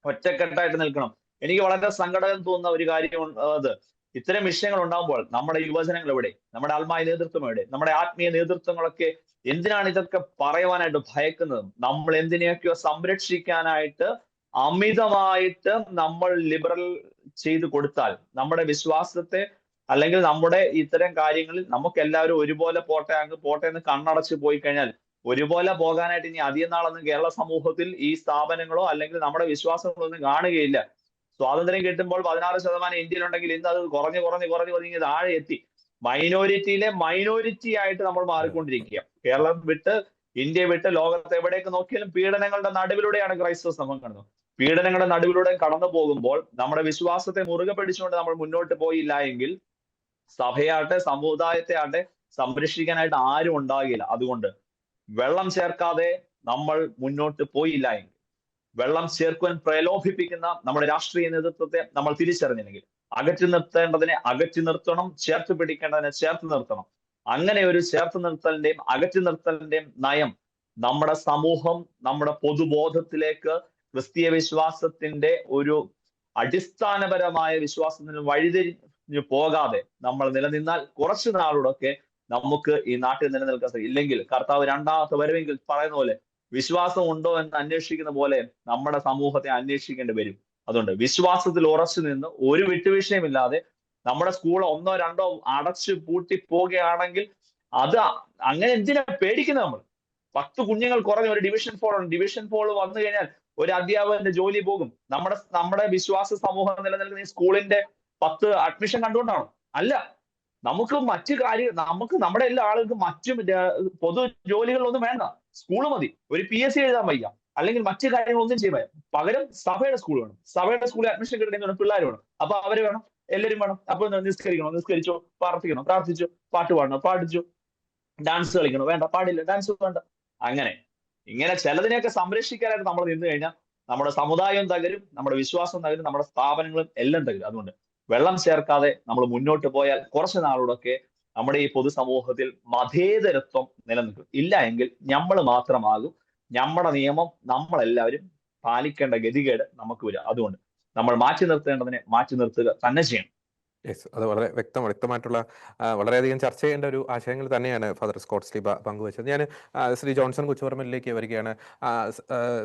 ഒറ്റക്കെട്ടായിട്ട് നിൽക്കണം. എനിക്ക് വളരെ സങ്കടം തോന്നുന്ന ഒരു കാര്യം അത്, ഇത്തരം വിഷയങ്ങൾ ഉണ്ടാകുമ്പോൾ നമ്മുടെ യുവജനങ്ങൾ എവിടെ, നമ്മുടെ ആത്മായ നേതൃത്വം എവിടെ, നമ്മുടെ ആത്മീയ നേതൃത്വങ്ങളൊക്കെ എന്തിനാണ് ഇതൊക്കെ പറയുവാനായിട്ട് ഭയക്കുന്നത്? നമ്മൾ എന്തിനെയൊക്കെയോ സംരക്ഷിക്കാനായിട്ട് അമിതമായിട്ട് നമ്മൾ ലിബറൽ ചെയ്ത് കൊടുത്താൽ നമ്മുടെ വിശ്വാസത്തെ അല്ലെങ്കിൽ നമ്മുടെ ഇത്തരം കാര്യങ്ങളിൽ നമുക്ക് എല്ലാവരും ഒരുപോലെ പോട്ടെ, അങ്ങ് പോട്ടെ എന്ന് കണ്ണടച്ച് പോയി കഴിഞ്ഞാൽ ഒരുപോലെ പോകാനായിട്ട് ഇനി അധികം നാളൊന്നും കേരള സമൂഹത്തിൽ ഈ സ്ഥാപനങ്ങളോ അല്ലെങ്കിൽ നമ്മുടെ വിശ്വാസങ്ങളോ ഒന്നും കാണുകയില്ല. സ്വാതന്ത്ര്യം കിട്ടുമ്പോൾ 16% ഇന്ത്യയിലുണ്ടെങ്കിൽ ഇന്ന് അത് കുറഞ്ഞ് കുറഞ്ഞ് കുറഞ്ഞ് കുറഞ്ഞ് താഴെ എത്തി. മൈനോരിറ്റിയിലെ മൈനോരിറ്റി ആയിട്ട് നമ്മൾ മാറിക്കൊണ്ടിരിക്കുക. കേരളം വിട്ട്, ഇന്ത്യ വിട്ട് ലോകത്ത് എവിടേക്ക് നോക്കിയാലും പീഡനങ്ങളുടെ നടുവിലൂടെയാണ് ക്രൈസ്തവ സമൂഹം കടന്നത്. പീഡനങ്ങളുടെ നടുവിലൂടെ കടന്നു പോകുമ്പോൾ നമ്മുടെ വിശ്വാസത്തെ മുറുകെ പിടിച്ചുകൊണ്ട് നമ്മൾ മുന്നോട്ട് പോയില്ല എങ്കിൽ സഭയാട്ടെ സമുദായത്തെ ആട്ടെ സംരക്ഷിക്കാനായിട്ട് ആരും ഉണ്ടാകില്ല. അതുകൊണ്ട് വെള്ളം ചേർക്കാതെ നമ്മൾ മുന്നോട്ട് പോയില്ല എങ്കിൽ, വെള്ളം ചേർക്കുവാൻ പ്രലോഭിപ്പിക്കുന്ന നമ്മുടെ രാഷ്ട്രീയ നേതൃത്വത്തെ നമ്മൾ തിരിച്ചറിഞ്ഞില്ലെങ്കിൽ, അകറ്റി നിർത്തേണ്ടതിനെ അകറ്റി നിർത്തണം, ചേർത്ത് പിടിക്കേണ്ടതിനെ ചേർത്ത് നിർത്തണം. അങ്ങനെ ഒരു ചേർത്ത് നിർത്തലിന്റെയും അകറ്റി നിർത്തലിന്റെയും നയം നമ്മുടെ സമൂഹം നമ്മുടെ പൊതുബോധത്തിലേക്ക് ക്രിസ്തീയ വിശ്വാസത്തിന്റെ ഒരു അടിസ്ഥാനപരമായ വിശ്വാസത്തിന് വഴിതിരിഞ്ഞു പോകാതെ നമ്മൾ നിലനിന്നാൽ കുറച്ചു നാളോടൊക്കെ നമുക്ക് ഈ നാട്ടിൽ നിലനിൽക്കാൻ സാധിക്കും. ഇല്ലെങ്കിൽ കർത്താവ് രണ്ടാമത്തെ വരവെങ്കിൽ പറയുന്ന പോലെ വിശ്വാസം ഉണ്ടോ എന്ന് അന്വേഷിക്കുന്ന പോലെ നമ്മുടെ സമൂഹത്തെ അന്വേഷിക്കേണ്ടി വരും. അതുകൊണ്ട് വിശ്വാസത്തിൽ ഉറച്ചു നിന്ന് ഒരു വിട്ടുവീഴ്ചയുമില്ലാതെ നമ്മുടെ സ്കൂൾ 1 or 2 അടച്ചു പൂട്ടി പോവുകയാണെങ്കിൽ അത് അങ്ങനെ എന്തിനാ പേടിക്കുന്നത്? നമ്മൾ 10 കുഞ്ഞുങ്ങൾ കുറഞ്ഞ ഒരു ഡിവിഷൻ 4 ഉണ്ട്. ഡിവിഷൻ 4 വന്നു കഴിഞ്ഞാൽ ഒരു അധ്യാപകന്റെ ജോലി പോകും. നമ്മുടെ വിശ്വാസ സമൂഹം നിലനിൽക്കുന്ന ഈ സ്കൂളിന്റെ 10 അഡ്മിഷൻ കണ്ടുകൊണ്ടാണോ? അല്ല. നമുക്ക് മറ്റു കാര്യം, നമുക്ക് നമ്മുടെ എല്ലാ ആളുകൾക്കും മറ്റു പൊതു ജോലികളൊന്നും വേണ്ട, സ്കൂള് മതി. ഒരു PSC എഴുതാൻ വയ്യ, അല്ലെങ്കിൽ മറ്റു കാര്യങ്ങളൊന്നും ചെയ്യാൻ വയ്യ, പകരം സഭയുടെ സ്കൂൾ വേണം. സഭയുടെ സ്കൂളിൽ അഡ്മിഷൻ കിട്ടണമെന്ന് പിള്ളേർ വേണം. അപ്പൊ അവര് വേണം, എല്ലാവരും വേണം. അപ്പൊ നിസ്കരിക്കണോ? നിസ്കരിച്ചോ. പ്രാർത്ഥിക്കണോ? പ്രാർത്ഥിച്ചു. പാട്ട് പാടണോ? പാടിച്ചു. ഡാൻസ് കളിക്കണോ? വേണ്ട, പാടില്ല, ഡാൻസ് വേണ്ട. അങ്ങനെ ഇങ്ങനെ ചിലതിനെയൊക്കെ സംരക്ഷിക്കാനായിട്ട് നമ്മൾ നിന്ന് കഴിഞ്ഞാൽ നമ്മുടെ സമുദായം തകരും, നമ്മുടെ വിശ്വാസം തകരും, നമ്മുടെ സ്ഥാപനങ്ങളും എല്ലാം തകരും. അതുകൊണ്ട് വെള്ളം ചേർക്കാതെ നമ്മൾ മുന്നോട്ട് പോയാൽ കുറച്ചു നാളോടൊക്കെ നമ്മുടെ ഈ പൊതുസമൂഹത്തിൽ മതേതരത്വം നിലനിൽക്കും. ഇല്ല എങ്കിൽ നമ്മൾ മാത്രമാകും, നമ്മുടെ നിയമം നമ്മളെല്ലാവരും പാലിക്കേണ്ട ഗതികേട് നമുക്ക് വരും. അതുകൊണ്ട് നമ്മൾ മാറ്റി നിർത്തേണ്ടതിനെ മാറ്റി നിർത്തുക തന്നെ ചെയ്യണം. യെസ്, അത് വളരെ വ്യക്തമായിട്ടുള്ള വളരെയധികം ചർച്ച ചെയ്യേണ്ട ഒരു ആശയങ്ങൾ തന്നെയാണ് ഫാദർ സ്കോട്ട് സ്ലീബ പങ്കുവച്ചത്. ഞാൻ ശ്രീ ജോൺസൺ കുച്ചുപറമ്പിലേക്ക് വരികയാണ്.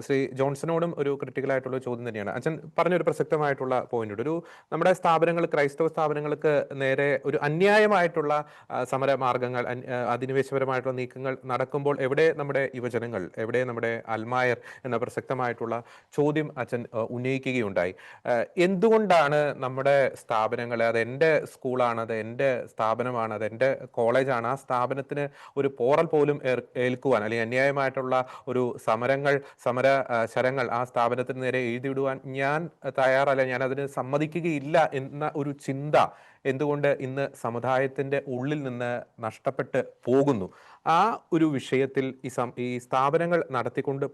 ശ്രീ ജോൺസണോടും ഒരു ക്രിട്ടിക്കൽ ആയിട്ടുള്ള ചോദ്യം തന്നെയാണ്. അച്ഛൻ പറഞ്ഞൊരു പ്രസക്തമായിട്ടുള്ള പോയിന്റ് ഉണ്ട്. നമ്മുടെ സ്ഥാപനങ്ങൾ, ക്രൈസ്തവ സ്ഥാപനങ്ങൾക്ക് നേരെ ഒരു അന്യായമായിട്ടുള്ള സമര മാർഗങ്ങൾ, അധിനിവേശപരമായിട്ടുള്ള നീക്കങ്ങൾ നടക്കുമ്പോൾ എവിടെ നമ്മുടെ യുവജനങ്ങൾ, എവിടെ നമ്മുടെ അൽമായർ എന്ന പ്രസക്തമായിട്ടുള്ള ചോദ്യം അച്ഛൻ ഉന്നയിക്കുകയുണ്ടായി. എന്തുകൊണ്ടാണ് നമ്മുടെ സ്ഥാപനങ്ങൾ, അത് എൻ്റെ സ്കൂളാണ്, അത് എൻ്റെ സ്ഥാപനമാണ്, അത് എൻ്റെ കോളേജാണ്, ആ സ്ഥാപനത്തിന് ഒരു പോറൽ പോലും ഏൽക്കുവാൻ, അല്ലെങ്കിൽ അന്യായമായിട്ടുള്ള ഒരു സമര ശരങ്ങൾ ആ സ്ഥാപനത്തിന് നേരെ എഴുതിവിടുവാൻ ഞാൻ തയ്യാറല്ല, ഞാൻ അതിന് സമ്മതിക്കുകയില്ല എന്ന ഒരു ചിന്ത എന്തുകൊണ്ട് ഇന്ന് സമുദായത്തിന്റെ ഉള്ളിൽ നിന്ന് നഷ്ടപ്പെട്ട് പോകുന്നു? ആ ഒരു വിഷയത്തിൽ ഈ സ്ഥാപനങ്ങൾ നടത്തിക്കൊണ്ട്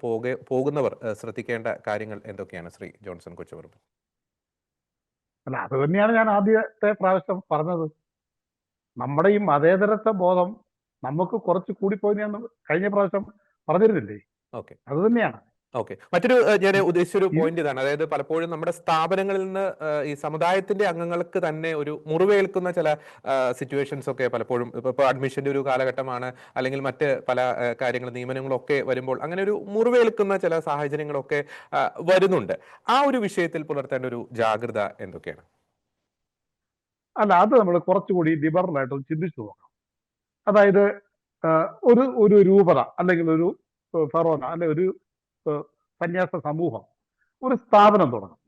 പോകുന്നവർ ശ്രദ്ധിക്കേണ്ട കാര്യങ്ങൾ എന്തൊക്കെയാണ് ശ്രീ ജോൺസൺ കൊച്ചുപറമ്പ്? അല്ല, അത് തന്നെയാണ് ഞാൻ ആദ്യത്തെ പ്രാവശ്യം പറഞ്ഞത്. നമ്മുടെ ഈ മതേതരത്വ ബോധം നമുക്ക് കുറച്ച് കൂടിപ്പോയി ഞാൻ കഴിഞ്ഞ പ്രാവശ്യം പറഞ്ഞിരുന്നില്ലേ? ഓക്കെ, അത് തന്നെയാണ്. ഓക്കെ. മറ്റൊരു ഞാൻ ഉദ്ദേശിച്ചൊരു പോയിന്റ് ഇതാണ്. അതായത് പലപ്പോഴും നമ്മുടെ സ്ഥാപനങ്ങളിൽ നിന്ന് ഈ സമുദായത്തിന്റെ അംഗങ്ങൾക്ക് തന്നെ ഒരു മുറിവേൽക്കുന്ന ചില സിറ്റുവേഷൻസ് ഒക്കെ പലപ്പോഴും, ഇപ്പോൾ അഡ്മിഷന്റെ ഒരു കാലഘട്ടമാണ്, അല്ലെങ്കിൽ മറ്റ് പല കാര്യങ്ങൾ, നിയമനങ്ങളൊക്കെ വരുമ്പോൾ അങ്ങനെ ഒരു മുറിവേൽക്കുന്ന ചില സാഹചര്യങ്ങളൊക്കെ വരുന്നുണ്ട്. ആ ഒരു വിഷയത്തിൽ പുലർത്തേണ്ട ഒരു ജാഗ്രത എന്തൊക്കെയാണ്? അല്ല, അത് നമ്മൾ കുറച്ചുകൂടി ലിബറലായിട്ട് ചിന്തിച്ചു നോക്കാം. അതായത് ഒരു രൂപത, അല്ലെങ്കിൽ ഒരു ഫെറോന, അല്ലെങ്കിൽ ഒരു സന്യാസ സമൂഹം ഒരു സ്ഥാപനം തുടങ്ങും.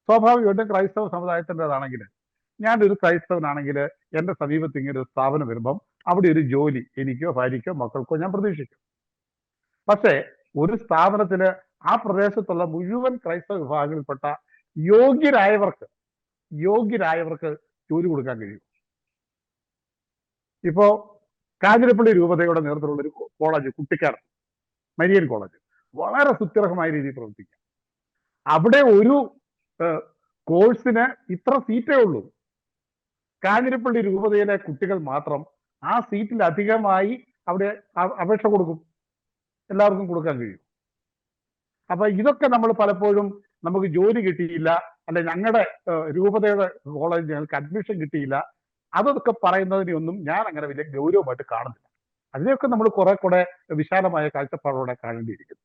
സ്വാഭാവികമായിട്ടും ക്രൈസ്തവ സമുദായത്തിൻ്റെതാണെങ്കിൽ, ഞാനൊരു ക്രൈസ്തവനാണെങ്കിൽ എൻ്റെ സമീപത്ത് ഇങ്ങനെ ഒരു സ്ഥാപനം വരുമ്പം അവിടെ ഒരു ജോലി എനിക്കോ ഭാര്യയ്ക്കോ മക്കൾക്കോ ഞാൻ പ്രതീക്ഷിക്കും. പക്ഷേ ഒരു സ്ഥാപനത്തിന് ആ പ്രദേശത്തുള്ള മുഴുവൻ ക്രൈസ്തവ വിഭാഗങ്ങളിൽപ്പെട്ട യോഗ്യരായവർക്ക് ജോലി കൊടുക്കാൻ കഴിയും. ഇപ്പോ കാഞ്ഞിരപ്പള്ളി രൂപതയുടെ നേതൃത്വത്തിലുള്ള ഒരു കോളേജ്, കുട്ടിക്കാട് മരിയൻ കോളേജ്, വളരെ സുത്യർഹമായ രീതിയിൽ പ്രവർത്തിക്കാം. അവിടെ ഒരു കോഴ്സിന് ഇത്ര സീറ്റേ ഉള്ളൂ. കാഞ്ഞിരപ്പള്ളി രൂപതയിലെ കുട്ടികൾ മാത്രം ആ സീറ്റിൽ അധികമായി അവിടെ അപേക്ഷ കൊടുക്കും, എല്ലാവർക്കും കൊടുക്കാൻ കഴിയും. അപ്പൊ ഇതൊക്കെ നമ്മൾ പലപ്പോഴും നമുക്ക് ജോലി കിട്ടിയില്ല, അല്ലെ ഞങ്ങളുടെ രൂപതയുടെ കോളേജിൽ ഞങ്ങൾക്ക് അഡ്മിഷൻ കിട്ടിയില്ല, അതൊക്കെ പറയുന്നതിനെയൊന്നും ഞാൻ അങ്ങനെ വലിയ ഗൗരവമായിട്ട് കാണുന്നില്ല. അതിനെയൊക്കെ നമ്മൾ കുറെ വിശാലമായ കാഴ്ചപ്പാടോടെ കാണേണ്ടിയിരിക്കുന്നു.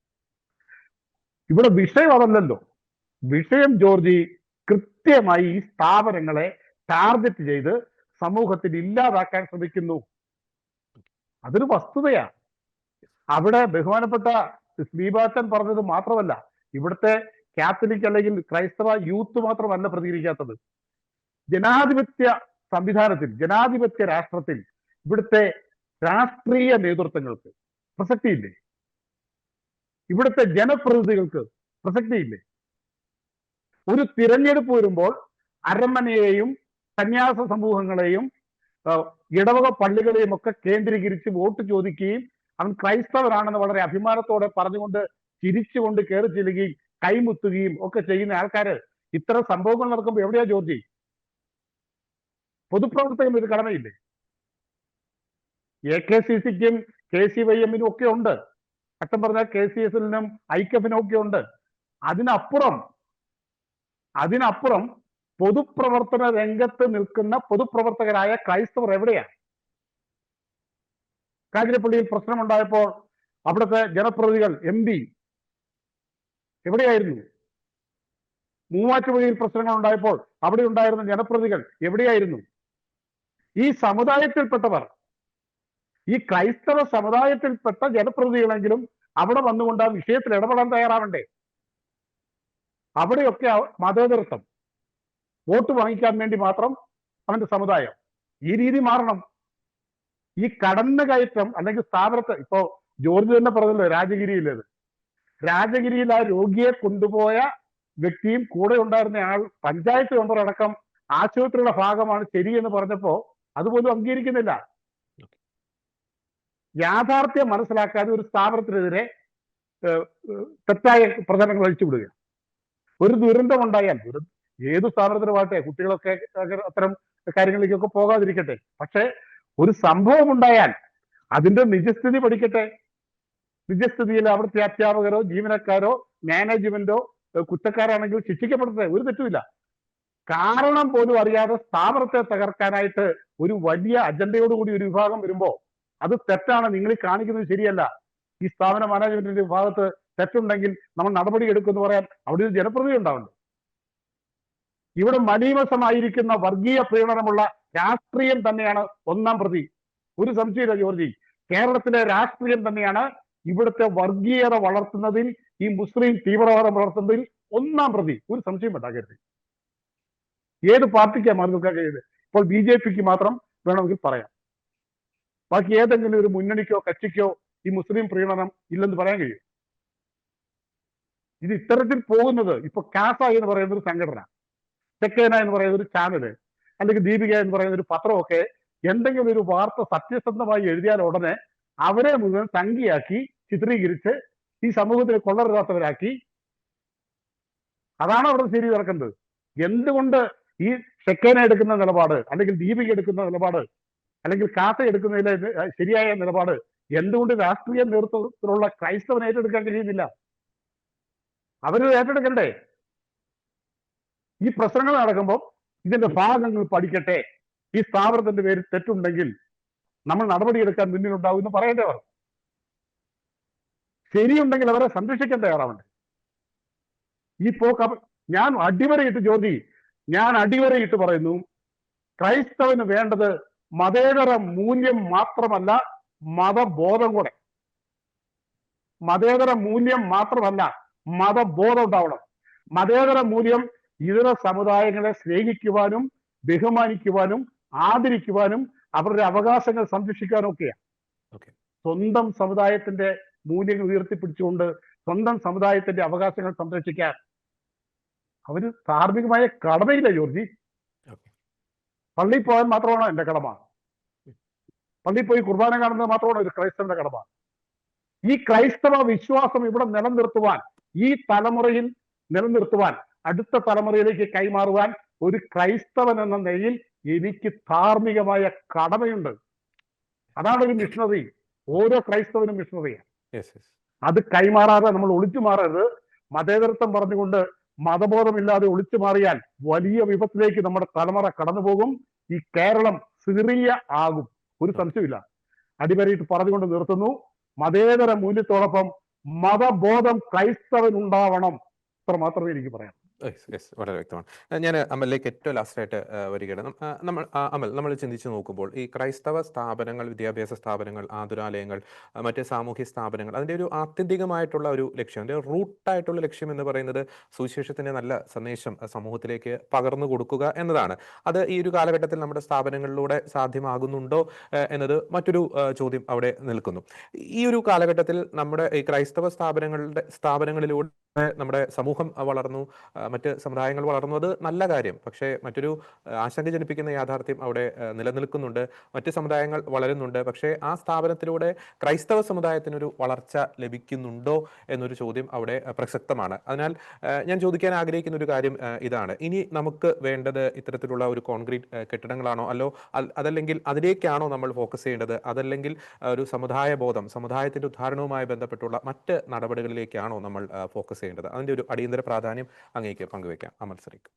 ഇവിടെ വിഷയം അതല്ലല്ലോ. വിഷയം ജോർജി കൃത്യമായി ഈ സ്ഥാപനങ്ങളെ ടാർഗറ്റ് ചെയ്ത് സമൂഹത്തിൽ ഇല്ലാതാക്കാൻ ശ്രമിക്കുന്നു. അതൊരു വസ്തുതയാണ്. അവിടെ ബഹുമാനപ്പെട്ട സ്ലീബാച്ചൻ പറഞ്ഞത് മാത്രമല്ല, ഇവിടുത്തെ കാത്തലിക് അല്ലെങ്കിൽ ക്രൈസ്തവ യൂത്ത് മാത്രമല്ല പ്രതികരിക്കാത്തത്. ജനാധിപത്യ സംവിധാനത്തിൽ, ജനാധിപത്യ രാഷ്ട്രത്തിൽ ഇവിടുത്തെ രാഷ്ട്രീയ നേതൃത്വങ്ങൾക്ക് പ്രസക്തിയില്ലേ? ഇവിടുത്തെ ജനപ്രതിനിധികൾക്ക് പ്രസക്തിയില്ലേ? ഒരു തിരഞ്ഞെടുപ്പ് വരുമ്പോൾ അരമനയെയും സന്യാസ സമൂഹങ്ങളെയും ഇടവക പള്ളികളെയും ഒക്കെ കേന്ദ്രീകരിച്ച് വോട്ട് ചോദിക്കുകയും അവൻ ക്രൈസ്തവനാണെന്ന് വളരെ അഭിമാനത്തോടെ പറഞ്ഞുകൊണ്ട് ചിരിച്ചുകൊണ്ട് കയറി ചെല്ലുകയും കൈമുത്തുകയും ഒക്കെ ചെയ്യുന്ന ആൾക്കാര് ഇത്തരം സംഭവങ്ങൾ നടക്കുമ്പോൾ എവിടെയാ ജോർജി? പൊതുപ്രവർത്തകന് ഒരു കടമയില്ലേ? AKCCക്കും KCYM-നും ഒക്കെ ഉണ്ട്. അച്ഛൻ പറഞ്ഞാൽ KCSL-നും ഐക്യഫിനും ഒക്കെ ഉണ്ട്. അതിനപ്പുറം പൊതുപ്രവർത്തന രംഗത്ത് നിൽക്കുന്ന പൊതുപ്രവർത്തകരായ ക്രൈസ്തവർ എവിടെയാണ്? കാഞ്ഞിരപ്പള്ളിയിൽ പ്രശ്നമുണ്ടായപ്പോൾ അവിടുത്തെ ജനപ്രതിനിധികൾ, MP എവിടെയായിരുന്നു? മൂവാറ്റുപുഴയിൽ പ്രശ്നങ്ങൾ ഉണ്ടായപ്പോൾ അവിടെ ഉണ്ടായിരുന്ന ജനപ്രതിനിധികൾ എവിടെയായിരുന്നു? ഈ സമുദായത്തിൽപ്പെട്ടവർ, ഈ ക്രൈസ്തവ സമുദായത്തിൽപ്പെട്ട ജനപ്രതിനിധികളെങ്കിലും അവിടെ വന്നുകൊണ്ട് ആ വിഷയത്തിൽ ഇടപെടാൻ തയ്യാറാവണ്ടേ? അവിടെയൊക്കെ മതേതരത്വം, വോട്ട് വാങ്ങിക്കാൻ വേണ്ടി മാത്രം അവന്റെ സമുദായം. ഈ രീതി മാറണം. ഈ കടന്നുകയറ്റം അല്ലെങ്കിൽ സ്ഥാപനത്തെ, ഇപ്പോ ജോർജ് തന്നെ പറഞ്ഞല്ലോ രാജഗിരിയിലേത്, രാജഗിരിയിൽ ആ രോഗിയെ കൊണ്ടുപോയ വ്യക്തിയും കൂടെ ഉണ്ടായിരുന്ന ആൾ പഞ്ചായത്ത് മെമ്പർ അടക്കം ആശുപത്രിയുടെ ഭാഗമാണ് ശരിയെന്ന് പറഞ്ഞപ്പോ അതുപോലും അംഗീകരിക്കുന്നില്ല. യാഥാർത്ഥ്യം മനസ്സിലാക്കാതെ ഒരു സ്ഥാപനത്തിനെതിരെ തെറ്റായ പ്രചരണങ്ങൾ അഴിച്ചുവിടുക. ഒരു ദുരന്തമുണ്ടായാൽ, ഏതു സ്ഥാപനത്തിനുമാട്ടെ, കുട്ടികളൊക്കെ അത്തരം കാര്യങ്ങളിലേക്കൊക്കെ പോകാതിരിക്കട്ടെ, പക്ഷെ ഒരു സംഭവം ഉണ്ടായാൽ അതിന്റെ നിജസ്ഥിതി പഠിക്കട്ടെ. നിജസ്ഥിതിയിൽ അവിടുത്തെ അധ്യാപകരോ ജീവനക്കാരോ മാനേജ്മെന്റോ കുറ്റക്കാരാണെങ്കിൽ ശിക്ഷിക്കപ്പെടട്ടെ, ഒരു തെറ്റുമില്ല. കാരണം പോലും അറിയാതെ സ്ഥാപനത്തെ തകർക്കാനായിട്ട് ഒരു വലിയ അജണ്ടയോടുകൂടി ഒരു വിഭാഗം വരുമ്പോ അത് തെറ്റാണ്, നിങ്ങൾ ഈ കാണിക്കുന്നത് ശരിയല്ല, ഈ സ്ഥാപന മാനേജ്മെന്റിന്റെ വിഭാഗത്ത് തെറ്റുണ്ടെങ്കിൽ നമ്മൾ നടപടി എടുക്കുമെന്ന് പറയാൻ അവിടെ ഒരു ജനപ്രതിനിധി ഉണ്ടാവുന്നു. ഇവിടെ മലീമസമായിരിക്കുന്ന വർഗീയ പ്രീണനമുള്ള രാഷ്ട്രീയം തന്നെയാണ് ഒന്നാം പ്രതി. ഒരു സംശയമില്ല ജോർജി, കേരളത്തിലെ രാഷ്ട്രീയം തന്നെയാണ് ഇവിടുത്തെ വർഗീയത വളർത്തുന്നതിൽ, ഈ മുസ്ലിം തീവ്രവാദം വളർത്തുന്നതിൽ ഒന്നാം പ്രതി. ഒരു സംശയം ഉണ്ടാക്കരുത്. ഏത് പാർട്ടിക്കാണ് മാറി നിൽക്കാൻ കഴിയുന്നത്? ഇപ്പോൾ BJPക്ക് മാത്രം വേണമെങ്കിൽ പറയാം, ബാക്കി ഏതെങ്കിലും ഒരു മുന്നണിക്കോ കക്ഷിക്കോ ഈ മുസ്ലിം പ്രീണനം ഇല്ലെന്ന് പറയാൻ കഴിയും. ഇത് ഇത്തരത്തിൽ പോകുന്നത് ഇപ്പൊ കാസ എന്ന് പറയുന്ന ഒരു സംഘടന, ചെക്കേന എന്ന് പറയുന്ന ഒരു ചാനല്, അല്ലെങ്കിൽ ദീപിക എന്ന് പറയുന്ന ഒരു പത്രമൊക്കെ എന്തെങ്കിലും ഒരു വാർത്ത സത്യസന്ധമായി എഴുതിയാൽ ഉടനെ അവരെ മുഴുവൻ സംഖ്യയാക്കി ചിത്രീകരിച്ച് ഈ സമൂഹത്തിൽ കൊള്ളരുതാത്തവരാക്കി, അതാണ് അവിടെ ശരി നടക്കുന്നത്. എന്തുകൊണ്ട് ഈ ചെക്കേന എടുക്കുന്ന നിലപാട്, അല്ലെങ്കിൽ ദീപിക എടുക്കുന്ന നിലപാട്, അല്ലെങ്കിൽ കാസ എടുക്കുന്നതിലെ ശരിയായ നിലപാട് എന്തുകൊണ്ട് രാഷ്ട്രീയ നേതൃത്വത്തിലുള്ള ക്രൈസ്തവന് ഏറ്റെടുക്കാൻ കഴിയുന്നില്ല? അവര് ഏറ്റെടുക്കണ്ടേ? ഈ പ്രശ്നങ്ങൾ നടക്കുമ്പോൾ ഇതിന്റെ ഭാഗങ്ങൾ പഠിക്കട്ടെ, ഈ സ്ഥാപനത്തിന്റെ പേരിൽ തെറ്റുണ്ടെങ്കിൽ നമ്മൾ നടപടിയെടുക്കാൻ മുന്നിലുണ്ടാവും എന്ന് പറയേണ്ടവർ, ശരിയുണ്ടെങ്കിൽ അവരെ സംരക്ഷിക്കാൻ തയ്യാറാവണ്ടേ? ഈ പോക്ക് ഞാൻ അടിവരയിട്ട് ജോലി, ഞാൻ അടിവരയിട്ട് പറയുന്നു, ക്രൈസ്തവന് വേണ്ടത് മതേതര മൂല്യം മാത്രമല്ല, മതബോധം കൂടെ. മതേതര മൂല്യം മാത്രമല്ല, മതബോധം ഉണ്ടാവണം. മതേതര മൂല്യം ഇതര സമുദായങ്ങളെ സ്നേഹിക്കുവാനും ബഹുമാനിക്കുവാനും ആദരിക്കുവാനും അവരുടെ അവകാശങ്ങൾ സംരക്ഷിക്കാനും ഒക്കെയാണ്. സ്വന്തം സമുദായത്തിന്റെ മൂല്യങ്ങൾ ഉയർത്തിപ്പിടിച്ചുകൊണ്ട് സ്വന്തം സമുദായത്തിന്റെ അവകാശങ്ങൾ സംരക്ഷിക്കാൻ അവര് ധാർമ്മികമായ കടമയില്ല ജോർജി. പള്ളിയിൽ പോകാൻ മാത്രമാണോ എന്റെ കടമ? പള്ളിയിൽ പോയി കുർബാന കാണുന്നത് മാത്രമാണോ ഒരു ക്രൈസ്തവന്റെ കടമ? ഈ ക്രൈസ്തവ വിശ്വാസം ഇവിടെ നിലനിർത്തുവാൻ, ഈ തലമുറയിൽ നിലനിർത്തുവാൻ, അടുത്ത തലമുറയിലേക്ക് കൈമാറുവാൻ ഒരു ക്രൈസ്തവൻ എന്ന നിലയിൽ എനിക്ക് ധാർമ്മികമായ കടമയുണ്ട്. അതാണ് ഒരു മിഷണറി. ഓരോ ക്രൈസ്തവനും മിഷണറിയാണ്. അത് കൈമാറാതെ നമ്മൾ ഒളിച്ചു മാറരുത്. മതേതരത്വം പറഞ്ഞുകൊണ്ട് മതബോധമില്ലാതെ ഒളിച്ചു മാറിയാൽ വലിയ വിപത്തിലേക്ക് നമ്മുടെ തലമുറ കടന്നുപോകും. ഈ കേരളം സിറിയ ആകും, ഒരു സംശയമില്ല. അടിവരയിട്ട് പറഞ്ഞുകൊണ്ട് നിർത്തുന്നു. മതേതര മൂല്യത്തോടൊപ്പം മതബോധം ക്രൈസ്തവൻ ഉണ്ടാവണം. അത്ര മാത്രമേ എനിക്ക് പറയാം. വളരെ വ്യക്തമാണ്. ഞാൻ അമലിലേക്ക് ഏറ്റവും ലാസ്റ്റായിട്ട് വരികയാണ്. നമ്മൾ ചിന്തിച്ചു നോക്കുമ്പോൾ ഈ ക്രൈസ്തവ സ്ഥാപനങ്ങൾ, വിദ്യാഭ്യാസ സ്ഥാപനങ്ങൾ, ആതുരാലയങ്ങൾ, മറ്റ് സാമൂഹ്യ സ്ഥാപനങ്ങൾ, അതിൻ്റെ ഒരു ആത്യന്തികമായിട്ടുള്ള ഒരു ലക്ഷ്യം, അതിൻ്റെ റൂട്ടായിട്ടുള്ള ലക്ഷ്യം എന്ന് പറയുന്നത് സുവിശേഷത്തിൻ്റെ നല്ല സന്ദേശം സമൂഹത്തിലേക്ക് പകർന്നു കൊടുക്കുക എന്നതാണ്. അത് ഈ ഒരു കാലഘട്ടത്തിൽ നമ്മുടെ സ്ഥാപനങ്ങളിലൂടെ സാധ്യമാകുന്നുണ്ടോ എന്നത് മറ്റൊരു ചോദ്യം അവിടെ നിൽക്കുന്നു. ഈ ഒരു കാലഘട്ടത്തിൽ നമ്മുടെ ഈ ക്രൈസ്തവ സ്ഥാപനങ്ങളിലൂടെ നമ്മുടെ സമൂഹം വളർന്നു, മറ്റ് സമുദായങ്ങൾ വളർന്നു, അത് നല്ല കാര്യം. പക്ഷേ മറ്റൊരു ആശങ്ക ജനിപ്പിക്കുന്ന യാഥാർത്ഥ്യം അവിടെ നിലനിൽക്കുന്നുണ്ട്. മറ്റ് സമുദായങ്ങൾ വളരുന്നുണ്ട്, പക്ഷേ ആ സ്ഥാപനത്തിലൂടെ ക്രൈസ്തവ സമുദായത്തിനൊരു വളർച്ച ലഭിക്കുന്നുണ്ടോ എന്നൊരു ചോദ്യം അവിടെ പ്രസക്തമാണ്. അതിനാൽ ഞാൻ ചോദിക്കാൻ ആഗ്രഹിക്കുന്ന ഒരു കാര്യം ഇതാണ്: ഇനി നമുക്ക് വേണ്ടത് ഇത്തരത്തിലുള്ള ഒരു കോൺക്രീറ്റ് കെട്ടിടങ്ങളാണോ, അതല്ലെങ്കിൽ അതിലേക്കാണോ നമ്മൾ ഫോക്കസ് ചെയ്യേണ്ടത്? അതല്ലെങ്കിൽ ഒരു സമുദായ ബോധം, സമുദായത്തിന്റെ ഉദ്ധാരണവുമായി ബന്ധപ്പെട്ടുള്ള മറ്റ് നടപടികളിലേക്കാണോ നമ്മൾ ഫോക്കസ് ചെയ്യേണ്ടത്? അതിന്റെ ഒരു അടിയന്തര പ്രാധാന്യം അങ്ങേക്ക് പങ്കുവെക്കാം അമൽ സരീഖ്.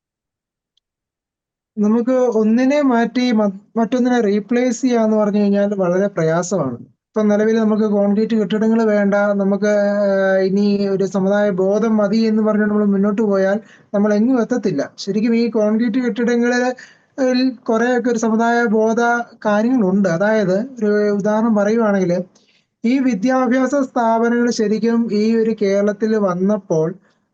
നമുക്ക് ഒന്നിനെ മാറ്റി മറ്റൊന്നിനെ റീപ്ലേസ് ചെയ്യാന്ന് പറഞ്ഞു കഴിഞ്ഞാൽ വളരെ പ്രയാസമാണ്. ഇപ്പൊ നിലവിൽ നമുക്ക് കോൺക്രീറ്റ് കെട്ടിടങ്ങൾ വേണ്ട, നമുക്ക് ഇനി ഒരു സമുദായ ബോധം മതി എന്ന് പറഞ്ഞ് നമ്മൾ മുന്നോട്ട് പോയാൽ നമ്മൾ എങ്ങും എത്തത്തില്ല. ശരിക്കും ഈ കോൺക്രീറ്റ് കെട്ടിടങ്ങളിൽ കുറെയൊക്കെ ഒരു സമുദായ ബോധ കാര്യങ്ങളുണ്ട്. അതായത് ഒരു ഉദാഹരണം പറയുവാണെങ്കിൽ, ഈ വിദ്യാഭ്യാസ സ്ഥാപനങ്ങൾ ശരിക്കും ഈ ഒരു കേരളത്തിൽ വന്നപ്പോൾ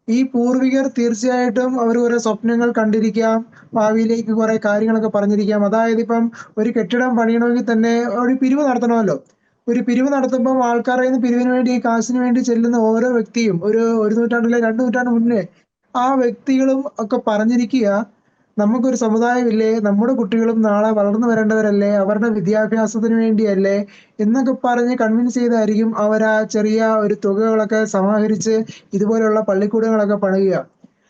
ഈ പൂർവികർ തീർച്ചയായിട്ടും അവർ കുറെ സ്വപ്നങ്ങൾ കണ്ടിരിക്കാം, ഭാവിയിലേക്ക് കുറെ കാര്യങ്ങളൊക്കെ പറഞ്ഞിരിക്കാം. അതായത് ഇപ്പം ഒരു കെട്ടിടം പണിയണമെങ്കിൽ തന്നെ ഒരു പിരിവ് നടത്തണമല്ലോ. ഒരു പിരിവ് നടത്തുമ്പോൾ ആൾക്കാരുടെ കയ്യിൽ നിന്ന് പിരിവിന് വേണ്ടി, കാശിന് വേണ്ടി ചെല്ലുന്ന ഓരോ വ്യക്തിയും ഒരു നൂറ്റാണ്ടിലെ 2 നൂറ്റാണ്ട് മുന്നേ ആ വ്യക്തികളും ഒക്കെ പറഞ്ഞിരിക്കുക, നമുക്കൊരു സമുദായമില്ലേ, നമ്മുടെ കുട്ടികളും നാളെ വളർന്നു വരേണ്ടവരല്ലേ, അവരുടെ വിദ്യാഭ്യാസത്തിന് വേണ്ടിയല്ലേ എന്നൊക്കെ പറഞ്ഞ് കൺവിൻസ് ചെയ്തായിരിക്കും അവർ ആ ചെറിയ ഒരു തുകകളൊക്കെ സമാഹരിച്ച് ഇതുപോലെയുള്ള പള്ളിക്കൂടങ്ങളൊക്കെ പണിയുക.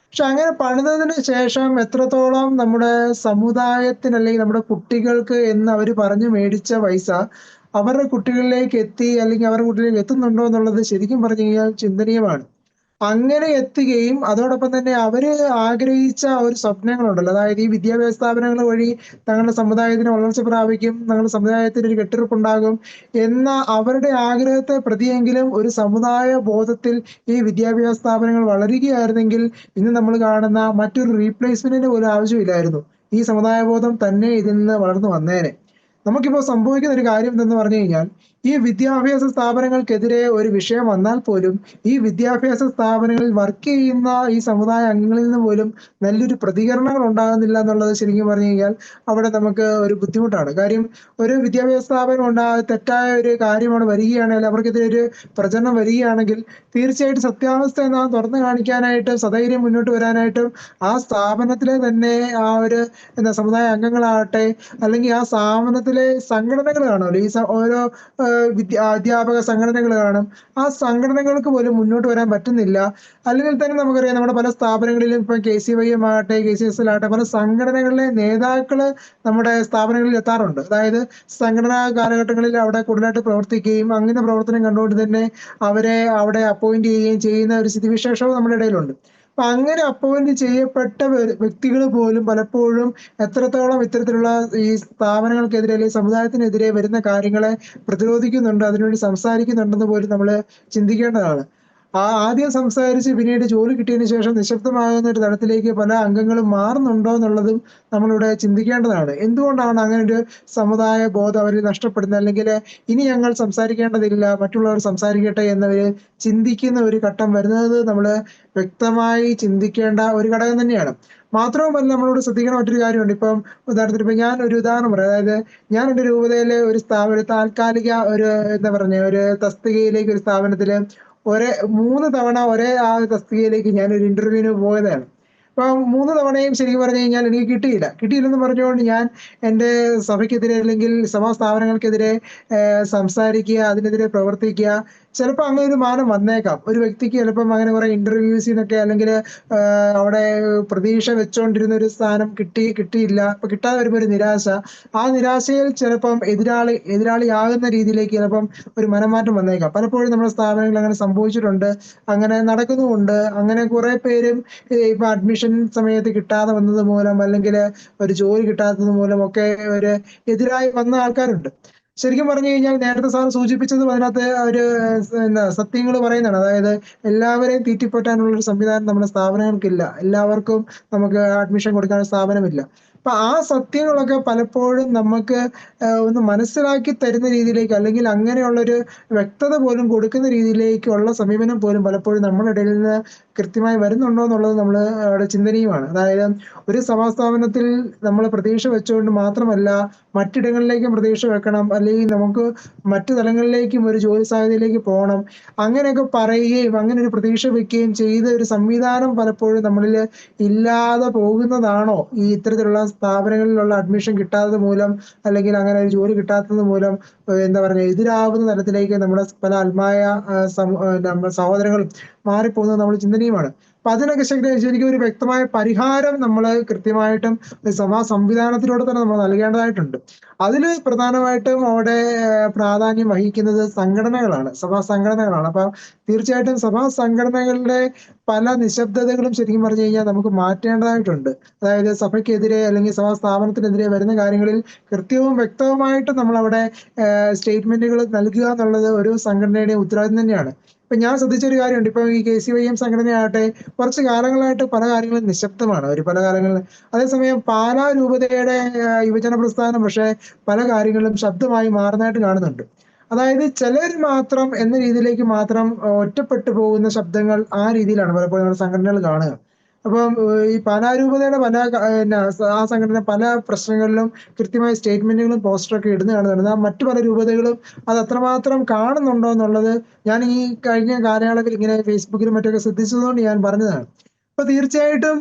പക്ഷെ അങ്ങനെ പണിതതിന് ശേഷം എത്രത്തോളം നമ്മുടെ സമുദായത്തിന് അല്ലെങ്കിൽ നമ്മുടെ കുട്ടികൾക്ക് എന്ന് അവർ പറഞ്ഞു മേടിച്ച പൈസ അവരുടെ കുട്ടികളിലേക്ക് എത്തി, അല്ലെങ്കിൽ അവരുടെ കുട്ടികളിലേക്ക് എത്തുന്നുണ്ടോ എന്നുള്ളത് ശരിക്കും പറഞ്ഞു കഴിഞ്ഞാൽ ചിന്തനീയമാണ്. അങ്ങനെ എത്തുകയും അതോടൊപ്പം തന്നെ അവര് ആഗ്രഹിച്ച ഒരു സ്വപ്നങ്ങളുണ്ടല്ലോ, അതായത് ഈ വിദ്യാഭ്യാസ സ്ഥാപനങ്ങൾ വഴി തങ്ങളുടെ സമുദായത്തിന് വളർച്ച പ്രാപിക്കും, തങ്ങളുടെ സമുദായത്തിന് ഒരു കെട്ടുറപ്പുണ്ടാകും എന്ന അവരുടെ ആഗ്രഹത്തെ പ്രതിയെങ്കിലും ഒരു സമുദായ ബോധത്തിൽ ഈ വിദ്യാഭ്യാസ സ്ഥാപനങ്ങൾ വളരുകയായിരുന്നെങ്കിൽ ഇന്ന് നമ്മൾ കാണുന്ന മറ്റൊരു റീപ്ലേസ്മെന്റിന് പോലും ആവശ്യമില്ലായിരുന്നു. ഈ സമുദായ ബോധം തന്നെ ഇതിൽ നിന്ന് വളർന്നു വന്നേനെ. നമുക്കിപ്പോൾ സംഭവിക്കുന്ന ഒരു കാര്യം എന്തെന്ന് പറഞ്ഞു കഴിഞ്ഞാൽ, ഈ വിദ്യാഭ്യാസ സ്ഥാപനങ്ങൾക്കെതിരെ ഒരു വിഷയം വന്നാൽ പോലും ഈ വിദ്യാഭ്യാസ സ്ഥാപനങ്ങളിൽ വർക്ക് ചെയ്യുന്ന ഈ സമുദായ അംഗങ്ങളിൽ നിന്ന് പോലും നല്ലൊരു പ്രതികരണങ്ങൾ ഉണ്ടാകുന്നില്ല എന്നുള്ളത് ശരിക്കും പറഞ്ഞു കഴിഞ്ഞാൽ അവിടെ നമുക്ക് ഒരു ബുദ്ധിമുട്ടാണ്. കാര്യം ഒരു വിദ്യാഭ്യാസ സ്ഥാപനം തെറ്റായ ഒരു കാര്യമാണ് വരികയാണെങ്കിൽ, അവർക്കെതിരെ ഒരു പ്രചരണം വരികയാണെങ്കിൽ തീർച്ചയായിട്ടും സത്യാവസ്ഥ നാം തുറന്നു കാണിക്കാനായിട്ടും സധൈര്യം മുന്നോട്ട് വരാനായിട്ടും ആ സ്ഥാപനത്തിലെ തന്നെ ആ ഒരു സമുദായ അംഗങ്ങളാകട്ടെ, അല്ലെങ്കിൽ ആ സ്ഥാപനത്തിലെ സംഘടനകൾ കാണുമല്ലോ, ഈ ഓരോ അധ്യാപക സംഘടനകൾ കാണും, ആ സംഘടനകൾക്ക് പോലും മുന്നോട്ട് വരാൻ പറ്റുന്നില്ല. അല്ലെങ്കിൽ തന്നെ നമുക്കറിയാം നമ്മുടെ പല സ്ഥാപനങ്ങളിലും ഇപ്പൊ KCYM ആകട്ടെ, KCSL ആകട്ടെ, പല സംഘടനകളിലെ നേതാക്കള് നമ്മുടെ സ്ഥാപനങ്ങളിൽ എത്താറുണ്ട്. അതായത് സംഘടനാ കാലഘട്ടങ്ങളിൽ അവിടെ കൂടുതലായിട്ട് പ്രവർത്തിക്കുകയും അങ്ങനെ പ്രവർത്തനം കണ്ടുകൊണ്ട് തന്നെ അവരെ അവിടെ അപ്പോയിന്റ് ചെയ്യുകയും ചെയ്യുന്ന ഒരു സ്ഥിതിവിശേഷവും നമ്മുടെ ഇടയിലുണ്ട്. അപ്പൊ അങ്ങനെ അപ്പോയിന്റ് ചെയ്യപ്പെട്ട വ്യക്തികൾ പോലും പലപ്പോഴും എത്രത്തോളം ഇത്തരത്തിലുള്ള ഈ സ്ഥാപനങ്ങൾക്കെതിരെ അല്ലെങ്കിൽ സമുദായത്തിനെതിരെ വരുന്ന കാര്യങ്ങളെ പ്രതിരോധിക്കുന്നുണ്ട്, അതിനുവേണ്ടി സംസാരിക്കുന്നുണ്ടെന്ന് പോലും നമ്മൾ ചിന്തിക്കേണ്ടതാണ്. ആദ്യം സംസാരിച്ച് പിന്നീട് ജോലി കിട്ടിയതിനു ശേഷം നിശബ്ദമാകുന്ന ഒരു തലത്തിലേക്ക് പല അംഗങ്ങളും മാറുന്നുണ്ടോ എന്നുള്ളതും നമ്മളിവിടെ ചിന്തിക്കേണ്ടതാണ്. എന്തുകൊണ്ടാണ് അങ്ങനെ ഒരു സമുദായ ബോധം അവരിൽ നഷ്ടപ്പെടുന്നത്, അല്ലെങ്കിൽ ഇനി ഞങ്ങൾ സംസാരിക്കേണ്ടതില്ല, മറ്റുള്ളവർ സംസാരിക്കട്ടെ എന്നവര് ചിന്തിക്കുന്ന ഒരു ഘട്ടം വരുന്നത് നമ്മൾ വ്യക്തമായി ചിന്തിക്കേണ്ട ഒരു ഘടകം തന്നെയാണ്. മാത്രവുമല്ല, നമ്മളോട് ശ്രദ്ധിക്കേണ്ട മറ്റൊരു കാര്യമുണ്ട്. ഇപ്പം ഉദാഹരണത്തിന് ഇപ്പൊ ഞാൻ ഒരു ഉദാഹരണം പറയാം. അതായത് ഞാൻ എൻ്റെ രൂപതയിലെ ഒരു താൽക്കാലിക ഒരു ഒരു തസ്തികയിലേക്ക് ഒരു സ്ഥാപനത്തില് 3 തവണ ഒരേ ആ തസ്തികയിലേക്ക് ഞാൻ ഒരു ഇന്റർവ്യൂവിന് പോയതാണ്. അപ്പൊ 3 തവണയും ശരിക്കും പറഞ്ഞു കഴിഞ്ഞാൽ എനിക്ക് കിട്ടിയില്ലെന്ന് പറഞ്ഞുകൊണ്ട് ഞാൻ എൻ്റെ സഭയ്ക്കെതിരെ അല്ലെങ്കിൽ സഭാ സ്ഥാപനങ്ങൾക്കെതിരെ സംസാരിക്കുക, അതിനെതിരെ പ്രവർത്തിക്കുക, ചിലപ്പോൾ അങ്ങനെ ഒരു മാനം വന്നേക്കാം. ഒരു വ്യക്തിക്ക് ചിലപ്പം അങ്ങനെ കുറെ ഇന്റർവ്യൂസിനൊക്കെ അല്ലെങ്കിൽ അവിടെ പ്രതീക്ഷ വെച്ചുകൊണ്ടിരുന്ന ഒരു സ്ഥാനം കിട്ടിയില്ല, അപ്പൊ കിട്ടാതെ വരുമ്പോൾ ഒരു നിരാശ, ആ നിരാശയിൽ ചിലപ്പം എതിരാളിയാകുന്ന രീതിയിലേക്ക് ചിലപ്പം ഒരു മനംമാറ്റം വന്നേക്കാം. പലപ്പോഴും നമ്മുടെ സ്ഥാപനങ്ങളിൽ അങ്ങനെ സംഭവിച്ചിട്ടുണ്ട്, അങ്ങനെ നടക്കുന്നുമുണ്ട്. അങ്ങനെ കുറെ പേരും ഇപ്പൊ അഡ്മിഷൻ സമയത്ത് കിട്ടാതെ വന്നത് മൂലം അല്ലെങ്കിൽ ഒരു ജോലി കിട്ടാത്തത് മൂലം ഒക്കെ ഒരു എതിരായി വന്ന ആൾക്കാരുണ്ട്. ശരിക്കും പറഞ്ഞു കഴിഞ്ഞാൽ നേരത്തെ സാർ സൂചിപ്പിച്ചത് അതിനകത്ത് ഒരു സത്യങ്ങൾ പറയുന്നതാണ്. അതായത് എല്ലാവരെയും തീറ്റിപ്പറ്റാനുള്ള ഒരു സംവിധാനം നമ്മുടെ സ്ഥാപനങ്ങൾക്കില്ല, എല്ലാവർക്കും നമുക്ക് അഡ്മിഷൻ കൊടുക്കാൻ സ്ഥാപനമില്ല. അപ്പൊ ആ സത്യങ്ങളൊക്കെ പലപ്പോഴും നമുക്ക് ഒന്ന് മനസ്സിലാക്കി തരുന്ന രീതിയിലേക്ക്, അല്ലെങ്കിൽ അങ്ങനെയുള്ളൊരു വ്യക്തത പോലും കൊടുക്കുന്ന രീതിയിലേക്കുള്ള സമീപനം പോലും പലപ്പോഴും നമ്മുടെ ഇടയിൽ നിന്ന് കൃത്യമായി വരുന്നുണ്ടോ എന്നുള്ളത് നമ്മൾ അവിടെ ചിന്തനീയമാണ്. അതായത് ഒരു സഭാസ്ഥാപനത്തിൽ നമ്മൾ പ്രതീക്ഷ വെച്ചുകൊണ്ട് മാത്രമല്ല മറ്റിടങ്ങളിലേക്കും പ്രതീക്ഷ വെക്കണം, അല്ലെങ്കിൽ നമുക്ക് മറ്റു തലങ്ങളിലേക്കും ഒരു ജോലി സാധ്യതയിലേക്ക് പോകണം, അങ്ങനെയൊക്കെ പറയുകയും അങ്ങനെ ഒരു പ്രതീക്ഷ വെക്കുകയും ചെയ്ത ഒരു സംവിധാനം പലപ്പോഴും നമ്മളിൽ ഇല്ലാതെ പോകുന്നതാണോ ഈ ഇത്തരത്തിലുള്ള സ്ഥാപനങ്ങളിലുള്ള അഡ്മിഷൻ കിട്ടാത്തത് മൂലം, അല്ലെങ്കിൽ അങ്ങനെ ഒരു ജോലി കിട്ടാത്തത് മൂലം എതിരാവുന്ന തലത്തിലേക്ക് നമ്മുടെ പല ആത്മായ നമ്മുടെ സഹോദരങ്ങളും മാറിപ്പോകുന്നത് നമ്മൾ ചിന്തനീയമാണ്. അപ്പൊ അതിനൊക്കെ ശരിക്കും ഒരു വ്യക്തമായ പരിഹാരം നമ്മൾ കൃത്യമായിട്ടും സഭാ സംവിധാനത്തിലൂടെ തന്നെ നമ്മൾ നൽകേണ്ടതായിട്ടുണ്ട്. അതിൽ പ്രധാനമായിട്ടും അവിടെ പ്രാധാന്യം വഹിക്കുന്നത് സഭാ സംഘടനകളാണ്. അപ്പൊ തീർച്ചയായിട്ടും സഭാ സംഘടനകളുടെ പല നിശബ്ദതകളും ശരിക്കും പറഞ്ഞു കഴിഞ്ഞാൽ നമുക്ക് മാറ്റേണ്ടതായിട്ടുണ്ട്. അതായത് സഭയ്ക്കെതിരെ അല്ലെങ്കിൽ സഭാ സ്ഥാപനത്തിനെതിരെ വരുന്ന കാര്യങ്ങളിൽ കൃത്യവും വ്യക്തവുമായിട്ട് നമ്മൾ അവിടെ സ്റ്റേറ്റ്മെന്റുകൾ നൽകുക എന്നുള്ളത് ഒരു സംഘടനയുടെ ഉത്തരവാദിത്വം തന്നെയാണ്. ഇപ്പൊ ഞാൻ ശ്രദ്ധിച്ചൊരു കാര്യമുണ്ട്. ഇപ്പൊ ഈ KCYM സംഘടനയാകട്ടെ കുറച്ച് കാലങ്ങളായിട്ട് പല കാര്യങ്ങളും നിശബ്ദമാണ് അവർ പല കാലങ്ങളിൽ. അതേസമയം പാലാ രൂപതയുടെ യുവജന പ്രസ്ഥാനം പക്ഷെ പല കാര്യങ്ങളിലും ശബ്ദമായി മാറുന്നതായിട്ട് കാണുന്നുണ്ട്. അതായത് ചിലർ മാത്രം എന്ന രീതിയിലേക്ക് മാത്രം ഒറ്റപ്പെട്ടു പോകുന്ന ശബ്ദങ്ങൾ ആ രീതിയിലാണ് പലപ്പോഴും നമ്മുടെ സംഘടനകൾ കാണുക. അപ്പം ഈ പാലാരൂപതയുടെ ആ സംഘടന പല പ്രശ്നങ്ങളിലും കൃത്യമായ സ്റ്റേറ്റ്മെന്റുകളും പോസ്റ്ററൊക്കെ ഇടുന്ന കാണുന്നുണ്ട്. മറ്റു പല രൂപതകളും അത് അത്രമാത്രം കാണുന്നുണ്ടോ എന്നുള്ളത് ഞാൻ ഈ കഴിഞ്ഞ കാലയളവിൽ ഇങ്ങനെ ഫേസ്ബുക്കിലും മറ്റൊക്കെ ശ്രദ്ധിച്ചതുകൊണ്ട് ഞാൻ പറഞ്ഞതാണ്. അപ്പൊ തീർച്ചയായിട്ടും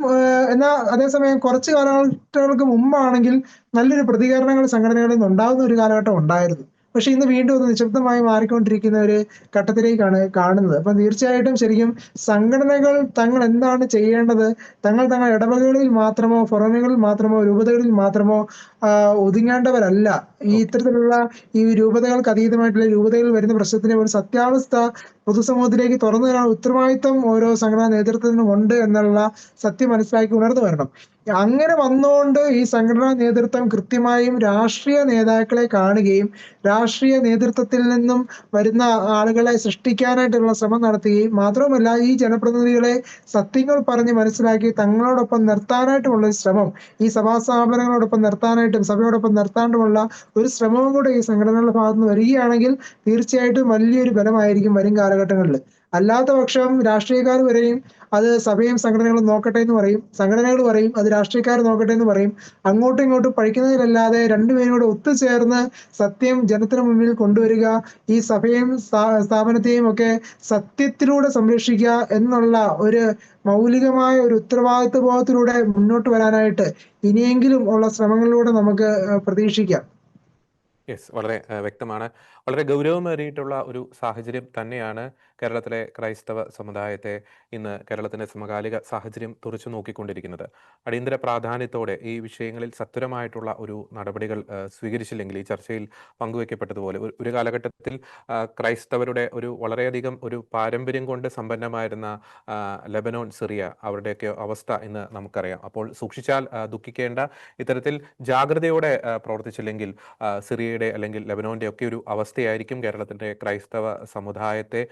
എന്നാൽ അതേസമയം കുറച്ച് കാലഘട്ടങ്ങൾക്ക് മുമ്പാണെങ്കിൽ നല്ലൊരു പ്രതികരണങ്ങൾ സംഘടനകളിൽ നിന്ന് ഉണ്ടാകുന്ന ഒരു കാലഘട്ടം ഉണ്ടായിരുന്നു. പക്ഷെ ഇന്ന് വീണ്ടും ഒന്ന് നിശബ്ദമായി മാറിക്കൊണ്ടിരിക്കുന്ന ഒരു ഘട്ടത്തിലേക്കാണ് കാണുന്നത്. അപ്പം തീർച്ചയായിട്ടും ശരിക്കും സംഘടനകൾ തങ്ങൾ എന്താണ് ചെയ്യേണ്ടത്, തങ്ങളുടെ ഇടവകകളിൽ മാത്രമോ ഫൊറോനകളിൽ മാത്രമോ രൂപതകളിൽ മാത്രമോ ഒതുങ്ങേണ്ടവരല്ല. ഈ ഇത്തരത്തിലുള്ള ഈ രൂപതകൾക്ക് അതീതമായിട്ടുള്ള രൂപതകളിൽ വരുന്ന പ്രശ്നത്തിന്റെ ഒരു സത്യാവസ്ഥ പൊതുസമൂഹത്തിലേക്ക് തുറന്നു തരാൻ ഉത്തരവാദിത്വം ഓരോ സംഘടനാ നേതൃത്വത്തിനും ഉണ്ട് എന്നുള്ള സത്യം മനസ്സിലാക്കി ഉണർന്നു വരണം. അങ്ങനെ വന്നുകൊണ്ട് ഈ സംഘടനാ നേതൃത്വം കൃത്യമായും രാഷ്ട്രീയ നേതാക്കളെ കാണുകയും രാഷ്ട്രീയ നേതൃത്വത്തിൽ നിന്നും വരുന്ന ആളുകളെ സൃഷ്ടിക്കാനായിട്ടുള്ള ശ്രമം നടത്തുകയും മാത്രവുമല്ല ഈ ജനപ്രതിനിധികളെ സത്യങ്ങൾ പറഞ്ഞ് മനസ്സിലാക്കി തങ്ങളോടൊപ്പം നിർത്താനായിട്ടുമുള്ള ഒരു ശ്രമം, ഈ സഭാ സ്ഥാപനങ്ങളോടൊപ്പം നിർത്താനായിട്ടും സഭയോടൊപ്പം നിർത്താണ്ടുമുള്ള ഒരു ശ്രമവും കൂടെ ഈ സംഘടനകളുടെ ഭാഗത്ത് നിന്ന് വരികയാണെങ്കിൽ തീർച്ചയായിട്ടും വലിയൊരു ബലമായിരിക്കും വരും കാലഘട്ടങ്ങളിൽ. അല്ലാത്ത പക്ഷം രാഷ്ട്രീയക്കാർ വരെയും അത് സഭയും സംഘടനകളും നോക്കട്ടെ എന്ന് പറയും, സംഘടനകൾ പറയും അത് രാഷ്ട്രീയക്കാർ നോക്കട്ടെ എന്ന് പറയും. അങ്ങോട്ടും ഇങ്ങോട്ടും പഴിക്കുന്നതിലല്ലാതെ രണ്ടുപേരും കൂടെ ഒത്തുചേർന്ന് സത്യം ജനത്തിന് മുന്നിൽ കൊണ്ടുവരിക, ഈ സഭയും സ്ഥാപനത്തെയും ഒക്കെ സത്യത്തിലൂടെ സംരക്ഷിക്കുക എന്നുള്ള ഒരു മൗലികമായ ഒരു ഉത്തരവാദിത്വ ബോധത്തിലൂടെ മുന്നോട്ട് വരാനായിട്ട് ഇനിയെങ്കിലും ഉള്ള ശ്രമങ്ങളിലൂടെ നമുക്ക് പ്രതീക്ഷിക്കാം. യെസ്, വളരെ വ്യക്തമാണ്. വളരെ ഗൗരവമേറിയിട്ടുള്ള ഒരു സാഹചര്യം തന്നെയാണ് കേരളത്തിലെ ക്രൈസ്തവ സമുദായത്തെ ഇന്ന് കേരളത്തിന്റെ സമകാലിക സാഹചര്യം തുറച്ചു നോക്കിക്കൊണ്ടിരിക്കുന്നത്. അടിയന്തര പ്രാധാന്യത്തോടെ ഈ വിഷയങ്ങളിൽ സത്വരമായിട്ടുള്ള ഒരു നടപടികൾ സ്വീകരിച്ചില്ലെങ്കിൽ ഈ ചർച്ചയിൽ പങ്കുവെക്കപ്പെട്ടതുപോലെ ഒരു കാലഘട്ടത്തിൽ ക്രൈസ്തവരുടെ ഒരു വളരെയധികം ഒരു പാരമ്പര്യം കൊണ്ട് സമ്പന്നമായിരുന്ന ലെബനോൺ, സിറിയ അവരുടെയൊക്കെ അവസ്ഥ ഇന്ന് നമുക്കറിയാം. അപ്പോൾ സൂക്ഷിച്ചാൽ ദുഃഖിക്കേണ്ട, ഇത്തരത്തിൽ ജാഗ്രതയോടെ പ്രവർത്തിച്ചില്ലെങ്കിൽ സിറിയയുടെ അല്ലെങ്കിൽ ലെബനോന്റെ ഒക്കെ ഒരു അവസ്ഥയായിരിക്കും കേരളത്തിന്റെ ക്രൈസ്തവ സമുദായത്തെ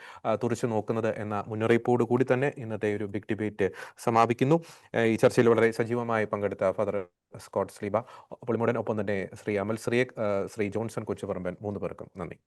തുറച്ചു നോക്കുന്നത് എന്ന മുന്നറിയിപ്പോടു കൂടി തന്നെ ഇന്നത്തെ ഒരു ബിഗ് ഡിബേറ്റ് സമാപിക്കുന്നു. ഈ ചർച്ചയിൽ വളരെ സജീവമായി പങ്കെടുത്ത ഫാദർ സ്കോട്ട് സ്ലീബ, പുളിമുടൻ, ഒപ്പം തന്നെ ശ്രീ അമൽ ശ്രീ ജോൺസൺ കൊച്ചുപറമ്പൻ, 3 പേർക്കും നന്ദി.